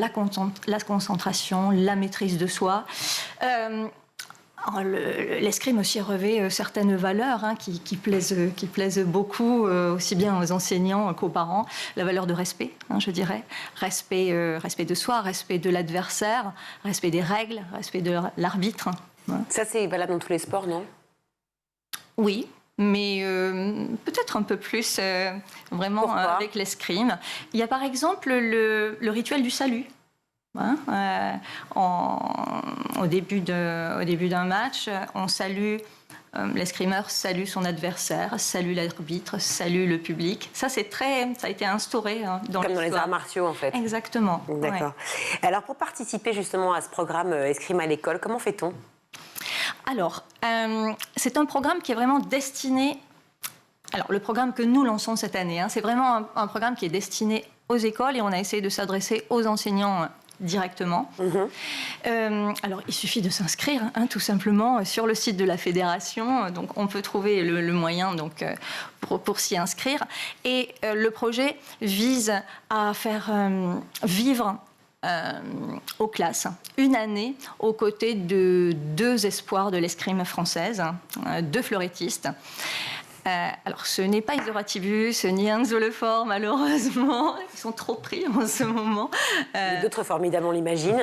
concentration, la maîtrise de soi. L'escrime aussi revêt certaines valeurs qui plaisent beaucoup, aussi bien aux enseignants qu'aux parents. La valeur de respect, je dirais. Respect de soi, respect de l'adversaire, respect des règles, respect de l'arbitre. Ça, c'est valable dans tous les sports, non ? Oui. Mais peut-être un peu plus vraiment avec l'escrime. Il y a par exemple le rituel du salut. Au début d'un match, on salue, l'escrimeur salue son adversaire, salue l'arbitre, salue le public. Ça, ça a été instauré dans comme dans les arts martiaux, en fait. Exactement. D'accord. Ouais. Alors, pour participer justement à ce programme escrime à l'école, comment fait-on ? Alors, c'est un programme qui est vraiment destiné... Alors, le programme que nous lançons cette année, c'est vraiment un programme qui est destiné aux écoles et on a essayé de s'adresser aux enseignants directement. Alors, il suffit de s'inscrire, tout simplement, sur le site de la fédération. Donc, on peut trouver le moyen pour s'y inscrire. Et le projet vise à faire vivre aux classes une année aux côtés de 2 espoirs de l'escrime française, 2 fleurettistes. Alors, ce n'est pas Isoratibus ni Enzo Lefort, malheureusement. Ils sont trop pris en ce moment. D'autres formidables, on l'imagine.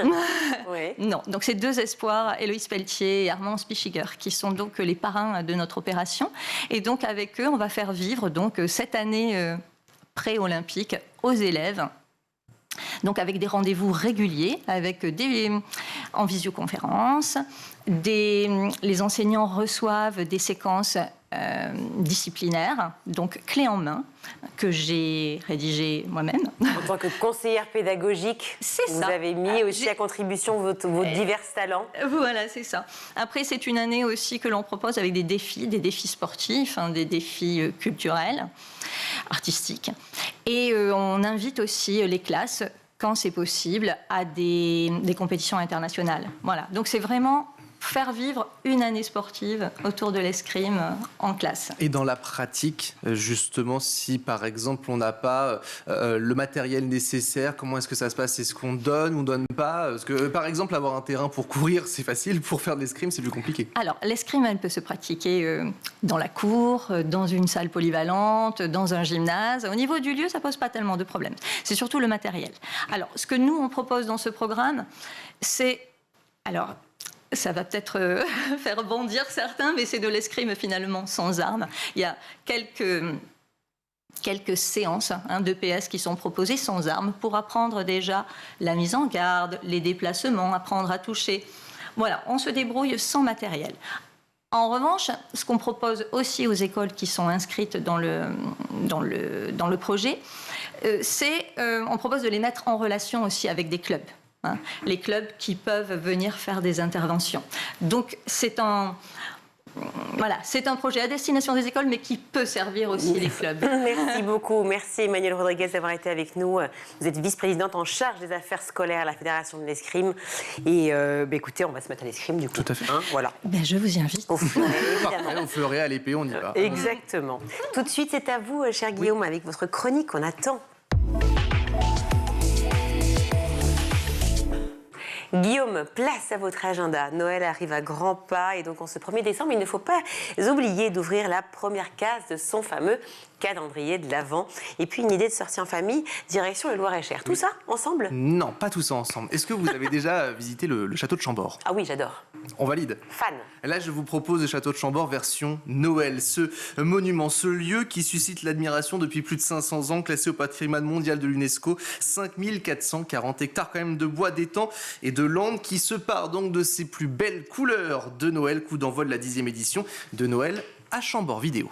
Oui. Non, donc c'est 2 espoirs, Héloïse Pelletier et Armand Spichiger, qui sont donc les parrains de notre opération. Et donc, avec eux, on va faire vivre cette année pré-olympique aux élèves. Donc avec des rendez-vous réguliers, en visioconférence. Les enseignants reçoivent des séquences disciplinaires, donc clés en main, que j'ai rédigées moi-même. En tant que conseillère pédagogique, vous avez mis aussi à contribution vos divers talents. Voilà, c'est ça. Après, c'est une année aussi que l'on propose avec des défis sportifs, des défis culturels, artistiques. Et on invite aussi les classes, quand c'est possible, à des compétitions internationales. Voilà. Donc c'est vraiment faire vivre une année sportive autour de l'escrime en classe. Et dans la pratique, justement, si par exemple on n'a pas le matériel nécessaire, comment est-ce que ça se passe ? Est-ce qu'on donne ou on donne pas ? Parce que par exemple, avoir un terrain pour courir, c'est facile. Pour faire de l'escrime, c'est plus compliqué. Alors, l'escrime, elle peut se pratiquer dans la cour, dans une salle polyvalente, dans un gymnase. Au niveau du lieu, ça pose pas tellement de problèmes. C'est surtout le matériel. Alors, ce que nous, on propose dans ce programme, c'est... Alors, ça va peut-être faire bondir certains, mais c'est de l'escrime finalement sans armes. Il y a quelques séances d'EPS qui sont proposées sans armes pour apprendre déjà la mise en garde, les déplacements, apprendre à toucher. Voilà, on se débrouille sans matériel. En revanche, ce qu'on propose aussi aux écoles qui sont inscrites dans le projet, c'est on propose de les mettre en relation aussi avec des clubs. Les clubs qui peuvent venir faire des interventions. Donc, c'est un projet à destination des écoles, mais qui peut servir aussi les clubs. Merci beaucoup. Merci Emmanuelle Rodriguez d'avoir été avec nous. Vous êtes vice-présidente en charge des affaires scolaires à la Fédération de l'escrime. Et écoutez, on va se mettre à l'escrime du coup. Tout à fait. Voilà. Je vous y invite. Au fleuret, à l'épée, on y va. Exactement. Tout de suite, c'est à vous, cher Guillaume, avec votre chronique. On attend. Guillaume, place à votre agenda. Noël arrive à grands pas et donc en ce 1er décembre, il ne faut pas oublier d'ouvrir la première case de son fameux calendrier de l'Avent. Et puis une idée de sortie en famille, direction le Loir-et-Cher. Tout ça ensemble? Non, pas tout ça ensemble. Est-ce que vous avez déjà visité le château de Chambord? Ah oui, j'adore. On valide. Fan. Là, je vous propose le château de Chambord version Noël. Ce monument, ce lieu qui suscite l'admiration depuis plus de 500 ans, classé au patrimoine mondial de l'UNESCO. 5440 hectares quand même de bois, d'étangs et de landes qui se parent donc de ses plus belles couleurs de Noël. Coup d'envoi de la 10e édition de Noël à Chambord. Vidéo.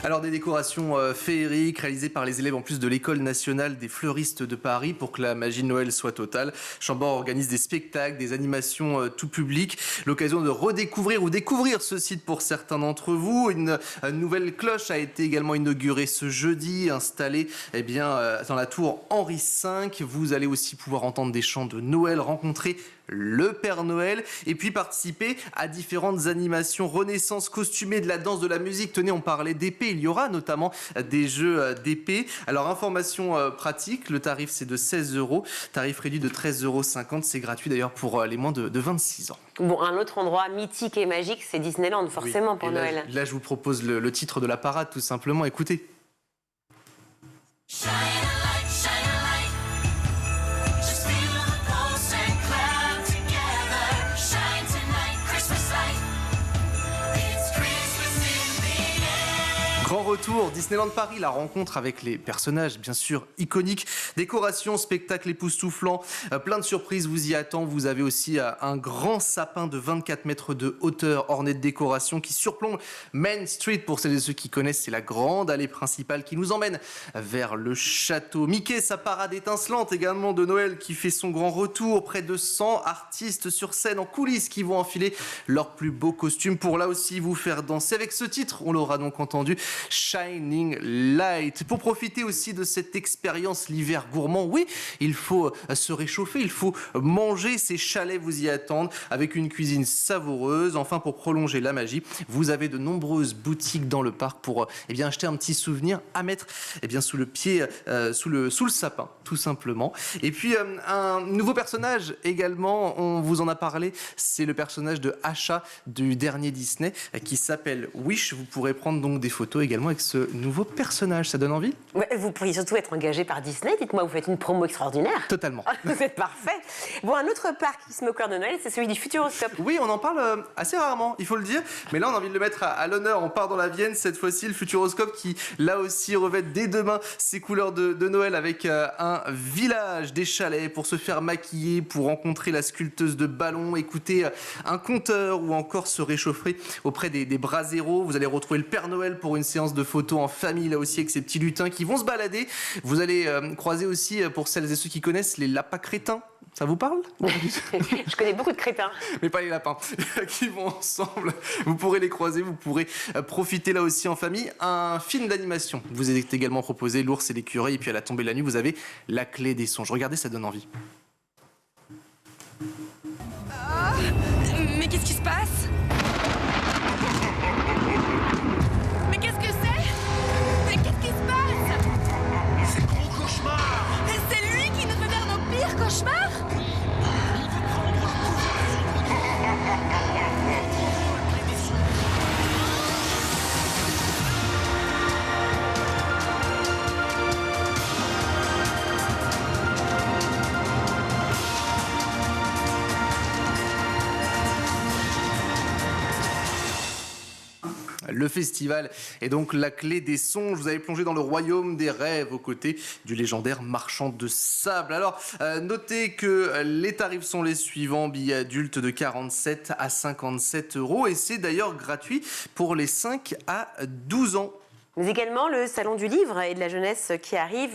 Alors des décorations féeriques réalisées par les élèves en plus de l'École nationale des fleuristes de Paris pour que la magie de Noël soit totale. Chambord organise des spectacles, des animations tout public, l'occasion de redécouvrir ou découvrir ce site pour certains d'entre vous. Une nouvelle cloche a été également inaugurée ce jeudi, installée dans la tour Henri V. Vous allez aussi pouvoir entendre des chants de Noël, rencontrer le Père Noël et puis participer à différentes animations Renaissance costumée, de la danse, de la musique. Tenez, on parlait d'épée, il y aura notamment des jeux d'épée. Alors information pratique, le tarif c'est de 16 €, tarif réduit de 13,50 €, c'est gratuit d'ailleurs pour les moins de 26 ans. Bon, un autre endroit mythique et magique, c'est Disneyland, forcément, pour Noël. Là, je vous propose le titre de la parade, tout simplement, écoutez. Grand retour, Disneyland Paris, la rencontre avec les personnages bien sûr iconiques, décorations, spectacles époustouflants, plein de surprises vous y attend. Vous avez aussi un grand sapin de 24 mètres de hauteur orné de décorations qui surplombe Main Street. Pour celles et ceux qui connaissent, c'est la grande allée principale qui nous emmène vers le château. Mickey, sa parade étincelante également de Noël qui fait son grand retour. Près de 100 artistes sur scène en coulisses qui vont enfiler leurs plus beaux costumes pour là aussi vous faire danser. Avec ce titre, on l'aura donc entendu, Shining Light. Pour profiter aussi de cette expérience, l'hiver gourmand, oui, il faut se réchauffer, il faut manger. Ces chalets vous y attendent avec une cuisine savoureuse. Enfin, pour prolonger la magie, vous avez de nombreuses boutiques dans le parc pour acheter un petit souvenir à mettre sous le pied, sous le sapin, tout simplement. Et puis, un nouveau personnage également, on vous en a parlé, c'est le personnage de Asha du dernier Disney qui s'appelle Wish. Vous pourrez prendre donc des photos également avec ce nouveau personnage. Ça donne envie? Ouais, vous pourriez surtout être engagé par Disney. Dites-moi, vous faites une promo extraordinaire. Totalement. Vous êtes parfait. Bon, un autre parc qui se met au cœur de Noël, c'est celui du Futuroscope. Oui, on en parle assez rarement, il faut le dire. Mais là, on a envie de le mettre à l'honneur. On part dans la Vienne, cette fois-ci, le Futuroscope qui, là aussi, revêt dès demain ses couleurs de Noël avec un village, des chalets pour se faire maquiller, pour rencontrer la sculpteuse de ballons, écouter un conteur ou encore se réchauffer auprès des braseros. Vous allez retrouver le Père Noël pour une séance de photos en famille, là aussi avec ces petits lutins qui vont se balader. Vous allez croiser aussi, pour celles et ceux qui connaissent, les lapins crétins. Ça vous parle? Je connais beaucoup de crétins. Mais pas les lapins, qui vont ensemble. Vous pourrez les croiser, vous pourrez profiter là aussi en famille. Un film d'animation vous est également proposé, L'ours et l'écureuil. Et puis à la tombée de la nuit, vous avez La clé des songes. Regardez, ça donne envie. Mais qu'est-ce qui se passe? Mais qu'est-ce que c'est? Mais qu'est-ce qui se passe? C'est gros cauchemar! C'est lui qui nous fait faire nos pires cauchemars? Le festival est donc la clé des songes. Vous avez plongé dans le royaume des rêves aux côtés du légendaire marchand de sable. Alors, notez que les tarifs sont les suivants. Billets adultes de 47 à 57 € et c'est d'ailleurs gratuit pour les 5 à 12 ans. Mais également le Salon du Livre et de la Jeunesse qui arrive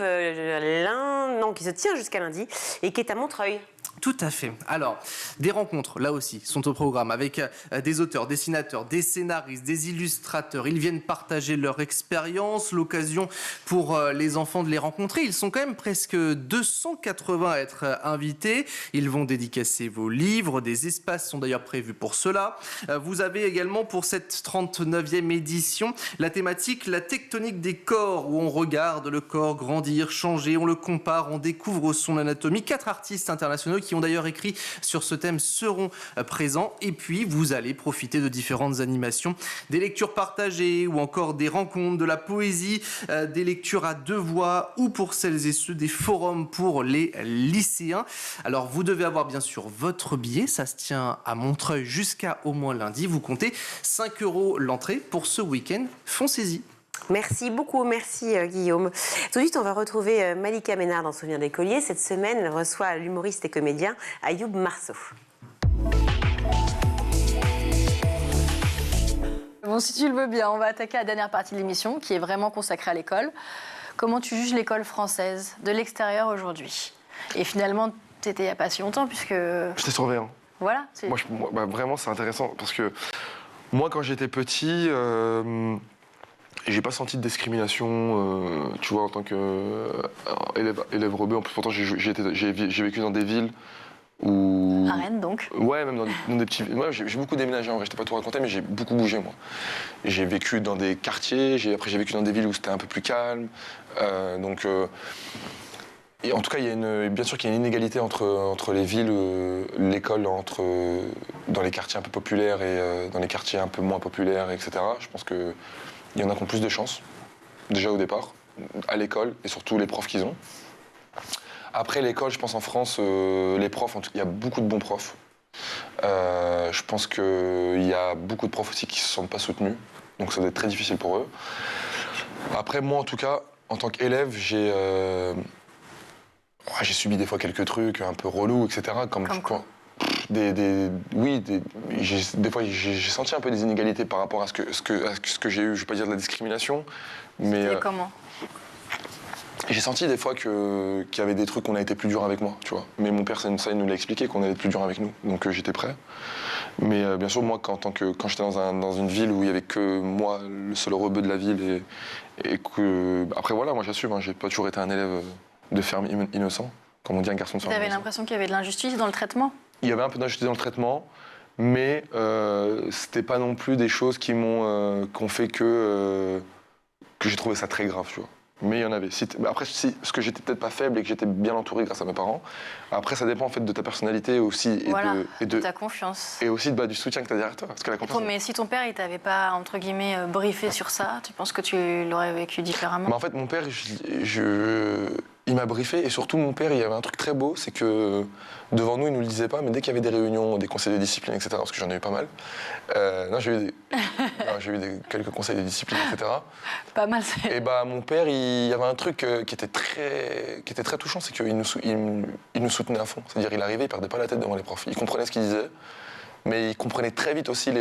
qui se tient jusqu'à lundi et qui est à Montreuil. Tout à fait. Alors, des rencontres, là aussi, sont au programme avec des auteurs, dessinateurs, des scénaristes, des illustrateurs. Ils viennent partager leur expérience, l'occasion pour les enfants de les rencontrer. Ils sont quand même presque 280 à être invités. Ils vont dédicacer vos livres. Des espaces sont d'ailleurs prévus pour cela. Vous avez également pour cette 39e édition la thématique la tectonique des corps, où on regarde le corps grandir, changer, on le compare, on découvre son anatomie. 4 artistes internationaux qui ont d'ailleurs écrit sur ce thème seront présents. Et puis, vous allez profiter de différentes animations, des lectures partagées ou encore des rencontres, de la poésie, des lectures à 2 voix ou pour celles et ceux des forums pour les lycéens. Alors, vous devez avoir bien sûr votre billet. Ça se tient à Montreuil jusqu'à au moins lundi. Vous comptez 5 € l'entrée pour ce week-end. Foncez-y. Merci beaucoup, merci Guillaume. Tout de suite, on va retrouver Malika Ménard dans Souvenirs d'écolier. Cette semaine, elle reçoit l'humoriste et comédien Ayoub Marceau. Bon, si tu le veux bien, on va attaquer la dernière partie de l'émission, qui est vraiment consacrée à l'école. Comment tu juges l'école française de l'extérieur aujourd'hui? Et finalement, tu étais il n'y a pas si longtemps, puisque... J'étais surveillant. Voilà. Moi, vraiment, c'est intéressant, parce que moi, quand j'étais petit... j'ai pas senti de discrimination, tu vois, en tant qu'élève rebeu. En plus, pourtant, j'ai vécu dans des villes où... À Rennes, donc? Ouais, même dans des petits... Moi, j'ai beaucoup déménagé, en vrai, je t'ai pas tout raconté, mais j'ai beaucoup bougé, moi. J'ai vécu dans des quartiers, après j'ai vécu dans des villes où c'était un peu plus calme. Et en tout cas, bien sûr qu'il y a une inégalité entre les villes, l'école, dans les quartiers un peu populaires et dans les quartiers un peu moins populaires, etc. Je pense que il y en a qui ont plus de chance, déjà au départ, à l'école, et surtout les profs qu'ils ont. Après l'école, je pense en France, les profs, il y a beaucoup de bons profs. Je pense qu'il y a beaucoup de profs aussi qui ne se sentent pas soutenus, donc ça doit être très difficile pour eux. Après, moi en tout cas, en tant qu'élève, j'ai subi des fois quelques trucs un peu relous, etc. Comme quoi des fois j'ai senti un peu des inégalités par rapport à ce que j'ai eu. Je vais pas dire de la discrimination, mais comment j'ai senti des fois qu'il y avait des trucs qu'on a été plus dur avec moi, tu vois. Mais mon père ça il nous l'a expliqué qu'on allait être plus dur avec nous, donc j'étais prêt. Mais bien sûr moi quand j'étais dans une ville où il y avait que moi le seul rebeu de la ville et que après voilà moi j'assume, hein, j'ai pas toujours été un élève de ferme innocent, comme on dit un garçon de ferme. Tu avais l'impression qu'il y avait de l'injustice dans le traitement? Il y avait un peu d'injustice dans le traitement, mais c'était pas non plus des choses qui m'ont fait que j'ai trouvé ça très grave, tu vois. Mais il y en avait. Après, parce que j'étais peut-être pas faible et que j'étais bien entouré grâce à mes parents. Après, ça dépend en fait de ta personnalité aussi et de ta confiance. Et aussi du soutien que tu as derrière toi. Parce que la confiance, mais si ton père il t'avait pas entre guillemets briefé sur ça, tu penses que tu l'aurais vécu différemment? En fait, mon père, il m'a briefé, et surtout mon père, il y avait un truc très beau, c'est que devant nous, il nous le disait pas, mais dès qu'il y avait des réunions, des conseils de discipline, etc., parce que j'en ai eu pas mal, j'ai eu quelques conseils de discipline, etc. Pas mal. Et mon père, il y avait un truc qui était très touchant, c'est qu'il nous soutenait à fond. C'est-à-dire, il arrivait, il perdait pas la tête devant les profs. Il comprenait ce qu'il disait, mais il comprenait très vite aussi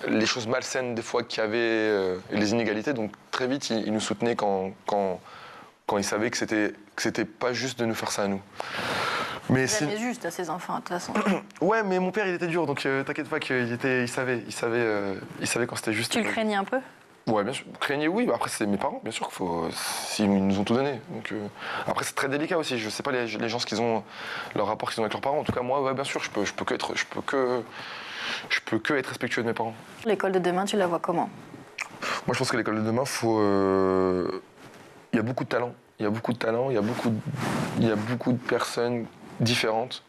les choses malsaines des fois qu'il y avait, les inégalités, donc très vite il nous soutenait quand il savait que c'était pas juste de nous faire ça à nous. Mais c'est juste à ses enfants de toute façon. Ouais, mais mon père il était dur, donc t'inquiète pas qu'il savait quand c'était juste. Tu le craignais un peu? Ouais, bien sûr. Craignez, oui. Après, c'est mes parents, bien sûr qu'il faut. Ils nous ont tout donné. Donc, après, c'est très délicat aussi. Je sais pas les gens leur rapport qu'ils ont avec leurs parents. En tout cas, moi, ouais, bien sûr, je peux que être respectueux de mes parents. L'école de demain, tu la vois comment? Moi, je pense que l'école de demain, il y a beaucoup de talent. Il y a beaucoup de personnes différentes.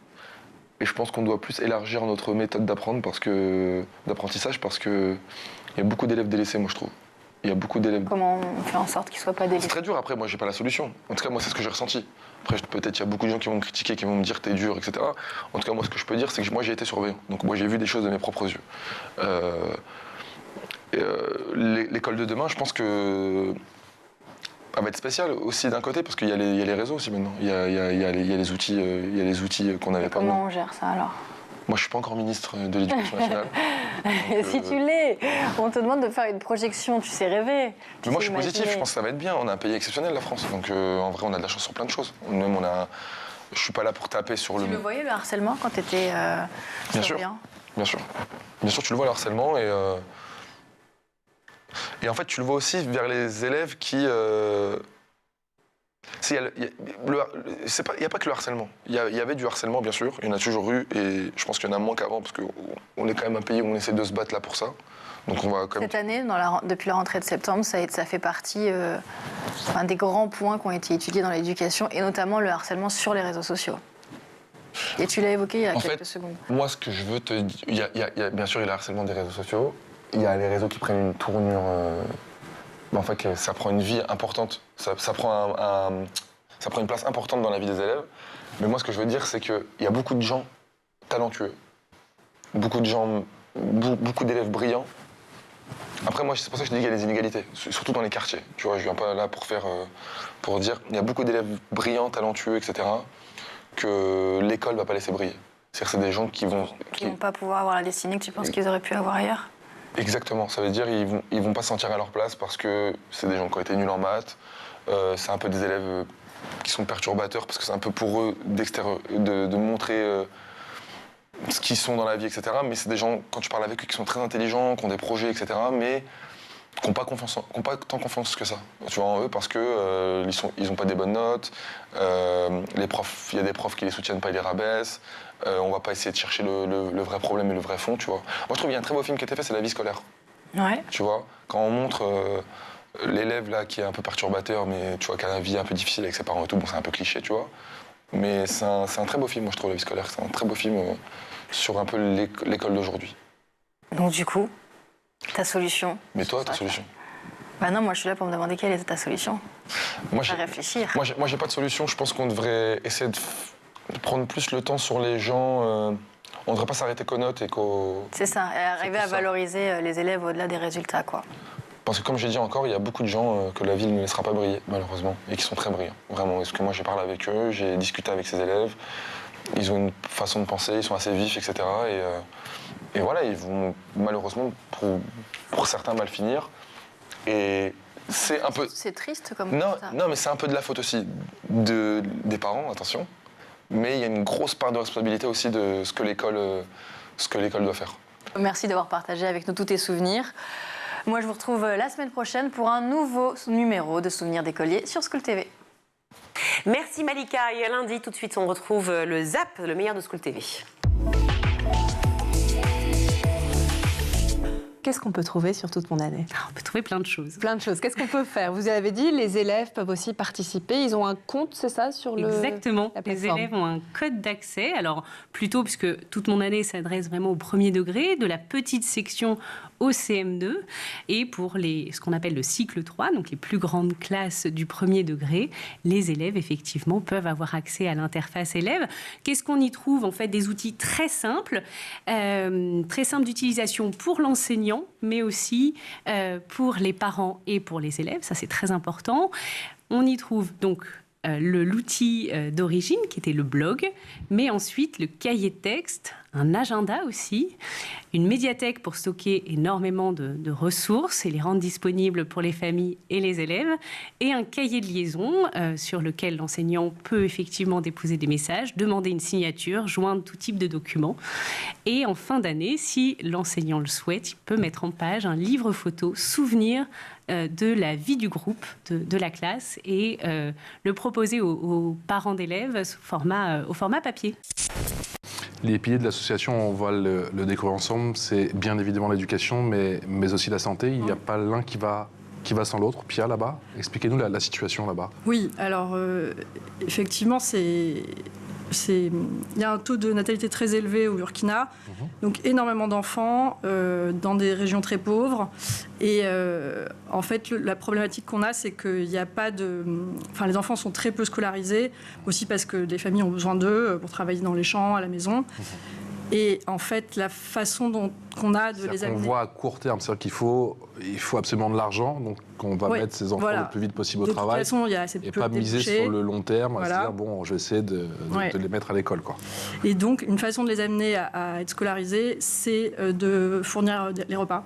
Et je pense qu'on doit plus élargir notre méthode d'apprentissage parce que il y a beaucoup d'élèves délaissés, moi, je trouve. Il y a beaucoup d'élèves. Comment on fait en sorte qu'ils ne soient pas délaissés? C'est très dur. Après, moi, j'ai pas la solution. En tout cas, moi, c'est ce que j'ai ressenti. Après, peut-être il y a beaucoup de gens qui vont me critiquer, qui vont me dire t'es dur, etc. En tout cas, moi, ce que je peux dire, c'est que moi, j'ai été surveillant. Donc, moi, j'ai vu des choses de mes propres yeux. L'école de demain, je pense que elle va être spéciale aussi d'un côté parce qu'il y a les réseaux aussi maintenant. Il y a les outils qu'on n'avait pas. Comment on gère ça alors? Moi, je suis pas encore ministre de l'Éducation nationale. Donc, Si tu l'es, on te demande de faire une projection, tu sais rêver. Mais moi, je suis positif, je pense que ça va être bien. On a un pays exceptionnel, la France. Donc, en vrai, on a de la chance sur plein de choses. Même, je suis pas là pour taper sur le... Tu le voyais, le harcèlement, quand tu étais Bien sûr. Bien sûr. Bien sûr, tu le vois, le harcèlement. Et en fait, tu le vois aussi vers les élèves qui... Il n'y a pas que le harcèlement. Il y avait du harcèlement, bien sûr. Il y en a toujours eu. Et je pense qu'il y en a moins qu'avant, parce qu'on est quand même un pays où on essaie de se battre là pour ça. Donc on va quand même... Cette année, depuis la rentrée de septembre, ça fait partie des grands points qui ont été étudiés dans l'éducation, et notamment le harcèlement sur les réseaux sociaux. Et tu l'as évoqué il y a quelques secondes. Moi, ce que je veux te dire... Bien sûr, il y a le harcèlement des réseaux sociaux. Il y a les réseaux qui prennent une tournure... En fait, ça prend une vie importante. Ça prend une place importante dans la vie des élèves. Mais moi, ce que je veux dire, c'est qu'il y a beaucoup de gens talentueux. Beaucoup d'élèves brillants. Après, moi, c'est pour ça que je dis qu'il y a des inégalités, surtout dans les quartiers. Tu vois, je viens pas là pour dire... Il y a beaucoup d'élèves brillants, talentueux, etc., que l'école va pas laisser briller. C'est-à-dire que c'est des gens qui vont pas pouvoir avoir la destinée que tu penses qu'ils auraient pu avoir ailleurs. Exactement, ça veut dire qu'ils vont pas se sentir à leur place parce que c'est des gens qui ont été nuls en maths, c'est un peu des élèves qui sont perturbateurs parce que c'est un peu pour eux de montrer ce qu'ils sont dans la vie, etc. Mais c'est des gens, quand tu parles avec eux, qui sont très intelligents, qui ont des projets, etc., mais qui n'ont pas tant confiance que ça, tu vois, en eux, parce que ils n'ont pas des bonnes notes, les profs, il y a des profs qui les soutiennent pas, ils les rabaissent. On va pas essayer de chercher le vrai problème et le vrai fond, tu vois. Moi, je trouve qu'il y a un très beau film qui a été fait, c'est La vie scolaire. Ouais. Tu vois, quand on montre l'élève là qui est un peu perturbateur, mais tu vois, qui a une vie un peu difficile avec ses parents et tout, bon, c'est un peu cliché, tu vois. Mais c'est un très beau film, moi, je trouve, La vie scolaire. C'est un très beau film sur un peu l'école d'aujourd'hui. Donc, du coup, ta solution... Mais toi, ta solution? Bah non, moi, je suis là pour me demander quelle était ta solution. Moi, réfléchir. Moi, j'ai pas de solution. Je pense qu'on devrait essayer de prendre plus le temps sur les gens. On ne devrait pas s'arrêter qu'aux notes et qu'aux... C'est ça, et arriver à valoriser les élèves au-delà des résultats, quoi. Parce que comme j'ai dit encore, il y a beaucoup de gens que la ville ne laissera pas briller, malheureusement, et qui sont très brillants, vraiment. Parce que moi, j'ai parlé avec eux, j'ai discuté avec ces élèves, ils ont une façon de penser, ils sont assez vifs, etc. Et voilà, ils vont malheureusement, pour certains, mal finir. Et c'est un peu... C'est triste comme ça. Non, mais c'est un peu de la faute aussi des parents, attention. Mais il y a une grosse part de responsabilité aussi de ce que l'école doit faire. Merci d'avoir partagé avec nous tous tes souvenirs. Moi, je vous retrouve la semaine prochaine pour un nouveau numéro de Souvenirs d'écoliers sur School TV. Merci Malika. Et à lundi, tout de suite, on retrouve le ZAP, le meilleur de School TV. Qu'est-ce qu'on peut trouver sur toute mon année? On peut trouver plein de choses. Plein de choses. Qu'est-ce qu'on peut faire? Vous avez dit, les élèves peuvent aussi participer. Ils ont un compte, c'est ça, sur la plateforme? Exactement. Les élèves ont un code d'accès. Alors, plutôt, puisque toute mon année s'adresse vraiment au premier degré, de la petite section au CM2, et pour ce qu'on appelle le cycle 3, donc les plus grandes classes du premier degré, les élèves, effectivement, peuvent avoir accès à l'interface élève. Qu'est-ce qu'on y trouve? En fait, des outils très simples d'utilisation pour l'enseignant, mais aussi pour les parents et pour les élèves. Ça, c'est très important. On y trouve donc l'outil d'origine, qui était le blog, mais ensuite le cahier de texte, un agenda aussi, une médiathèque pour stocker énormément de ressources et les rendre disponibles pour les familles et les élèves, et un cahier de liaison sur lequel l'enseignant peut effectivement déposer des messages, demander une signature, joindre tout type de documents. Et en fin d'année, si l'enseignant le souhaite, il peut mettre en page un livre photo souvenir de la vie du groupe, de la classe, et le proposer aux parents d'élèves au format papier. Les piliers de l'association, on va le découvrir ensemble, c'est bien évidemment l'éducation, mais aussi la santé. Il n'y a pas l'un qui va sans l'autre. Pia, là-bas, expliquez-nous la situation là-bas. Oui, alors effectivement, il y a un taux de natalité très élevé au Burkina, donc énormément d'enfants dans des régions très pauvres. Et en fait, la problématique qu'on a, c'est qu'il n'y a pas de... Enfin, les enfants sont très peu scolarisés, aussi parce que les familles ont besoin d'eux pour travailler dans les champs, à la maison. Et en fait, la façon qu'on a de les amener... On voit à court terme, c'est-à-dire qu'il faut absolument de l'argent, donc on va mettre ces enfants le plus vite possible au travail. De toute façon, il y a assez peu et pas miser sur le long terme, à se dire, bon, je vais essayer de les mettre à l'école, quoi. Et donc, une façon de les amener à être scolarisés, c'est de fournir les repas.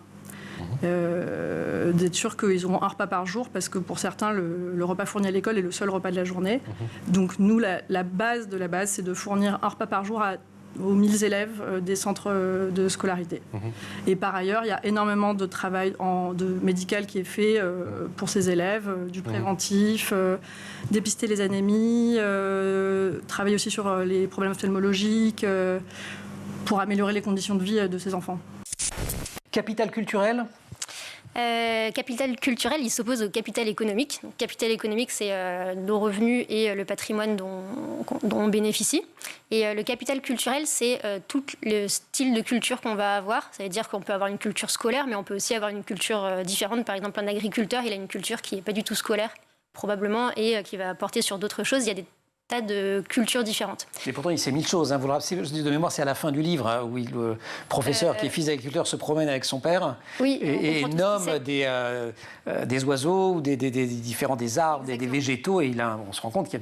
D'être sûr qu'ils auront un repas par jour, parce que pour certains, le repas fourni à l'école est le seul repas de la journée. Donc nous, la base de la base, c'est de fournir un repas par jour aux 1000 élèves des centres de scolarité. Et par ailleurs, il y a énormément de travail médical qui est fait pour ces élèves, du préventif, dépister les anémies, travailler aussi sur les problèmes ophtalmologiques, pour améliorer les conditions de vie de ces enfants. Capital culturel ? Capital culturel, il s'oppose au capital économique. Donc, capital économique, c'est nos revenus et le patrimoine dont on bénéficie. Et le capital culturel, c'est tout le style de culture qu'on va avoir. Ça veut dire qu'on peut avoir une culture scolaire, mais on peut aussi avoir une culture différente. Par exemple, un agriculteur, il a une culture qui n'est pas du tout scolaire, probablement, et qui va porter sur d'autres choses. Il y a des tas de cultures différentes. Et pourtant, il sait 1000 choses. Vous le rappelez, de mémoire, c'est à la fin du livre, où le professeur, qui est fils d'agriculteur, se promène avec son père et nomme des oiseaux, ou des arbres, des végétaux. Et on se rend compte que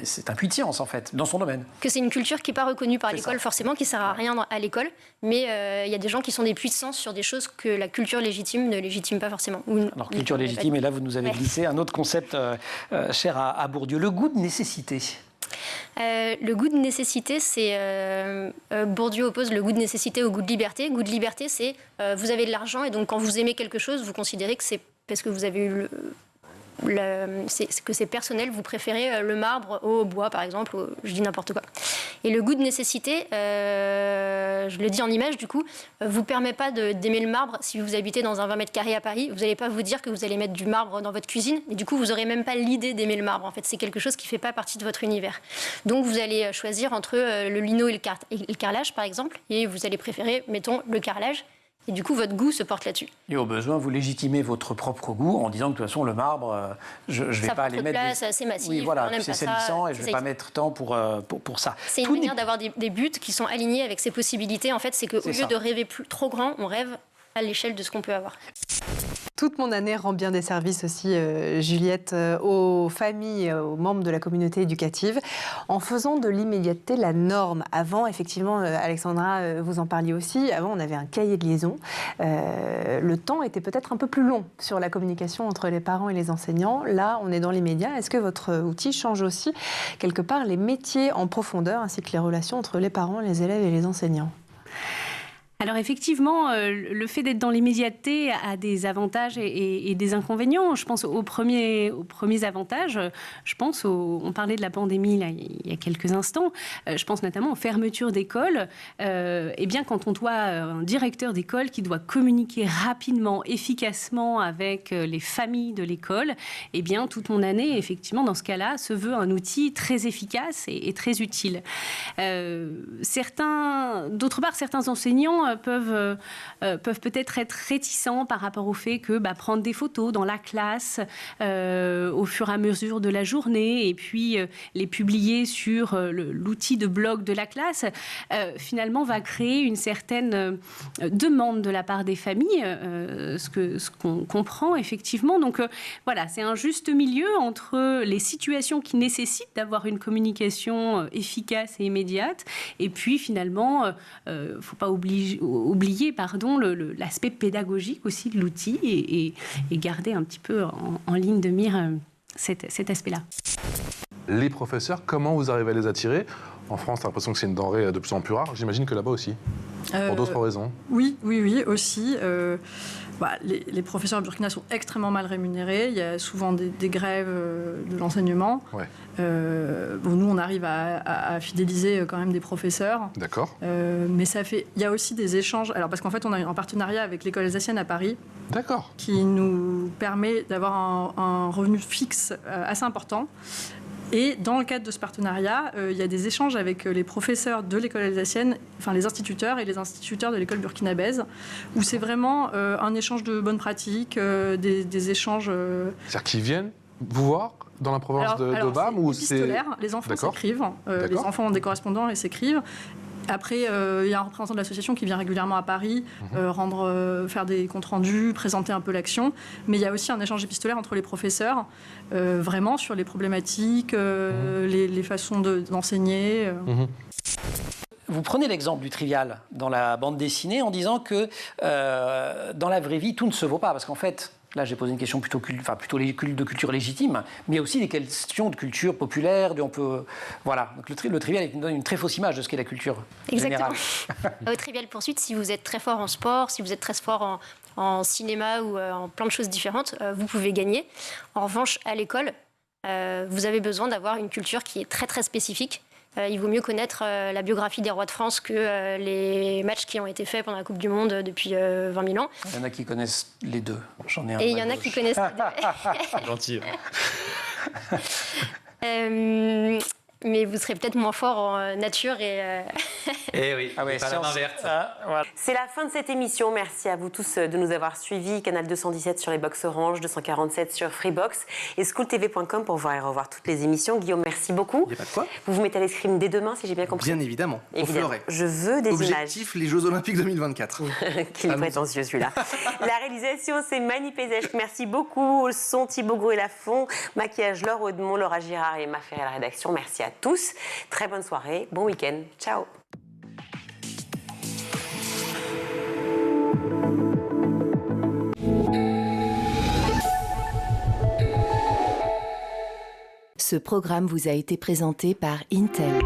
c'est un puits de science, en fait, dans son domaine. Que c'est une culture qui n'est pas reconnue par l'école, forcément, qui ne sert à rien à l'école. Mais il y a des gens qui sont des puits de science sur des choses que la culture légitime ne légitime pas forcément. Alors, culture légitime, et là, vous nous avez glissé un autre concept cher à Bourdieu, le goût de nécessité. Le goût de nécessité, c'est... Bourdieu oppose le goût de nécessité au goût de liberté. Goût de liberté, c'est vous avez de l'argent et donc quand vous aimez quelque chose, vous considérez que c'est parce que vous avez eu que c'est personnel, vous préférez le marbre au bois, par exemple, je dis n'importe quoi. Et le goût de nécessité, je le dis en image, du coup, vous permet pas d'aimer le marbre. Si vous habitez dans un 20 mètres carrés à Paris, vous n'allez pas vous dire que vous allez mettre du marbre dans votre cuisine, et du coup, vous n'aurez même pas l'idée d'aimer le marbre. En fait, c'est quelque chose qui ne fait pas partie de votre univers. Donc, vous allez choisir entre le lino et le carrelage, par exemple, et vous allez préférer, mettons, le carrelage. Et du coup, votre goût se porte là-dessus. Et au besoin, vous légitimez votre propre goût en disant que de toute façon, le marbre, je ne vais pas aller mettre... Ça prend trop de place, c'est massif, oui, voilà, on n'aime c'est pas salissant ça. Et je ne vais pas mettre tant pour ça. C'est une manière d'avoir des buts qui sont alignés avec ses possibilités. En fait, c'est qu'au lieu de rêver trop grand, on rêve à l'échelle de ce qu'on peut avoir. Toute mon année rend bien des services aussi, Juliette, aux familles, aux membres de la communauté éducative, en faisant de l'immédiateté la norme. Avant, effectivement, Alexandra, vous en parliez aussi, avant on avait un cahier de liaison. Le temps était peut-être un peu plus long sur la communication entre les parents et les enseignants. Là, on est dans l'immédiat. Est-ce que votre outil change aussi, quelque part, les métiers en profondeur, ainsi que les relations entre les parents, les élèves et les enseignants ? Alors effectivement, le fait d'être dans l'immédiateté a des avantages et des inconvénients. Je pense aux premiers avantages. Je pense on parlait de la pandémie là, il y a quelques instants. Je pense notamment aux fermetures d'écoles. Eh bien, quand on doit un directeur d'école qui doit communiquer rapidement, efficacement avec les familles de l'école, eh bien, toute mon année, effectivement, dans ce cas-là, se veut un outil très efficace et très utile. D'autre part, certains enseignants peuvent peut-être être réticents par rapport au fait que prendre des photos dans la classe au fur et à mesure de la journée et puis les publier sur l'outil de blog de la classe, finalement va créer une certaine demande de la part des familles, ce qu'on comprend effectivement. Donc voilà, c'est un juste milieu entre les situations qui nécessitent d'avoir une communication efficace et immédiate et puis finalement, il ne faut pas oublier l'aspect pédagogique aussi de l'outil et garder un petit peu en ligne de mire cet aspect-là. Les professeurs, comment vous arrivez à les attirer ? En France, t'as l'impression que c'est une denrée de plus en plus rare. J'imagine que là-bas aussi, pour d'autres raisons. Oui, aussi. Les professeurs au Burkina sont extrêmement mal rémunérés. Il y a souvent des grèves de l'enseignement. Ouais. Nous, on arrive à fidéliser quand même des professeurs. D'accord. Mais il y a aussi des échanges. Alors, parce qu'en fait, on a un partenariat avec l'école alsacienne à Paris. D'accord. Qui nous permet d'avoir un revenu fixe assez important. Et dans le cadre de ce partenariat, il y a des échanges avec les professeurs de l'école alsacienne, enfin les instituteurs et les instituteurs de l'école burkinabèse, où c'est vraiment un échange de bonnes pratiques, des échanges... C'est-à-dire qu'ils viennent vous voir dans la province de BAM ou c'est épistolaire, les enfants s'écrivent, les enfants ont des correspondants et s'écrivent. Après, il y a un représentant de l'association qui vient régulièrement à Paris, faire des comptes rendus, présenter un peu l'action. Mais il y a aussi un échange épistolaire entre les professeurs, vraiment sur les problématiques, les façons d'enseigner. Vous prenez l'exemple du trivial dans la bande dessinée en disant que dans la vraie vie, tout ne se vaut pas. Parce qu'en fait, là j'ai posé une question plutôt de culture légitime, mais il y a aussi des questions de culture populaire. Voilà. Donc le trivial donne une très fausse image de ce qu'est la culture générale. Au Trivial Poursuite, si vous êtes très fort en sport, si vous êtes très fort en cinéma ou en plein de choses différentes, vous pouvez gagner. En revanche, à l'école, vous avez besoin d'avoir une culture qui est très très spécifique. Il vaut mieux connaître la biographie des rois de France que les matchs qui ont été faits pendant la Coupe du Monde depuis 20 000 ans. Il y en a qui connaissent les deux. J'en ai un. Et il y en a qui connaissent les deux. Gentil. mais vous serez peut-être moins fort en nature et... Eh oui, pas la main verte. Voilà. C'est la fin de cette émission. Merci à vous tous de nous avoir suivis. Canal 217 sur les box Orange, 247 sur Freebox et schooltv.com pour voir et revoir toutes les émissions. Guillaume, merci beaucoup. Il n'y a pas de quoi. Vous vous mettez à l'escrime dès demain, si j'ai bien compris. Bien évidemment, au fleuret. Je veux des Objectif, les Jeux Olympiques 2024. Qu'il est prétentieux celui-là. La réalisation, c'est Mani Pézèche. Merci beaucoup. Au son, Thibaut Grouet-Lafont. Maquillage, Laure Audemont, Laura Girard et Maffer à la rédaction. Merci à tous. Très bonne soirée. Bon week-end. Ciao. Ce programme vous a été présenté par Intel.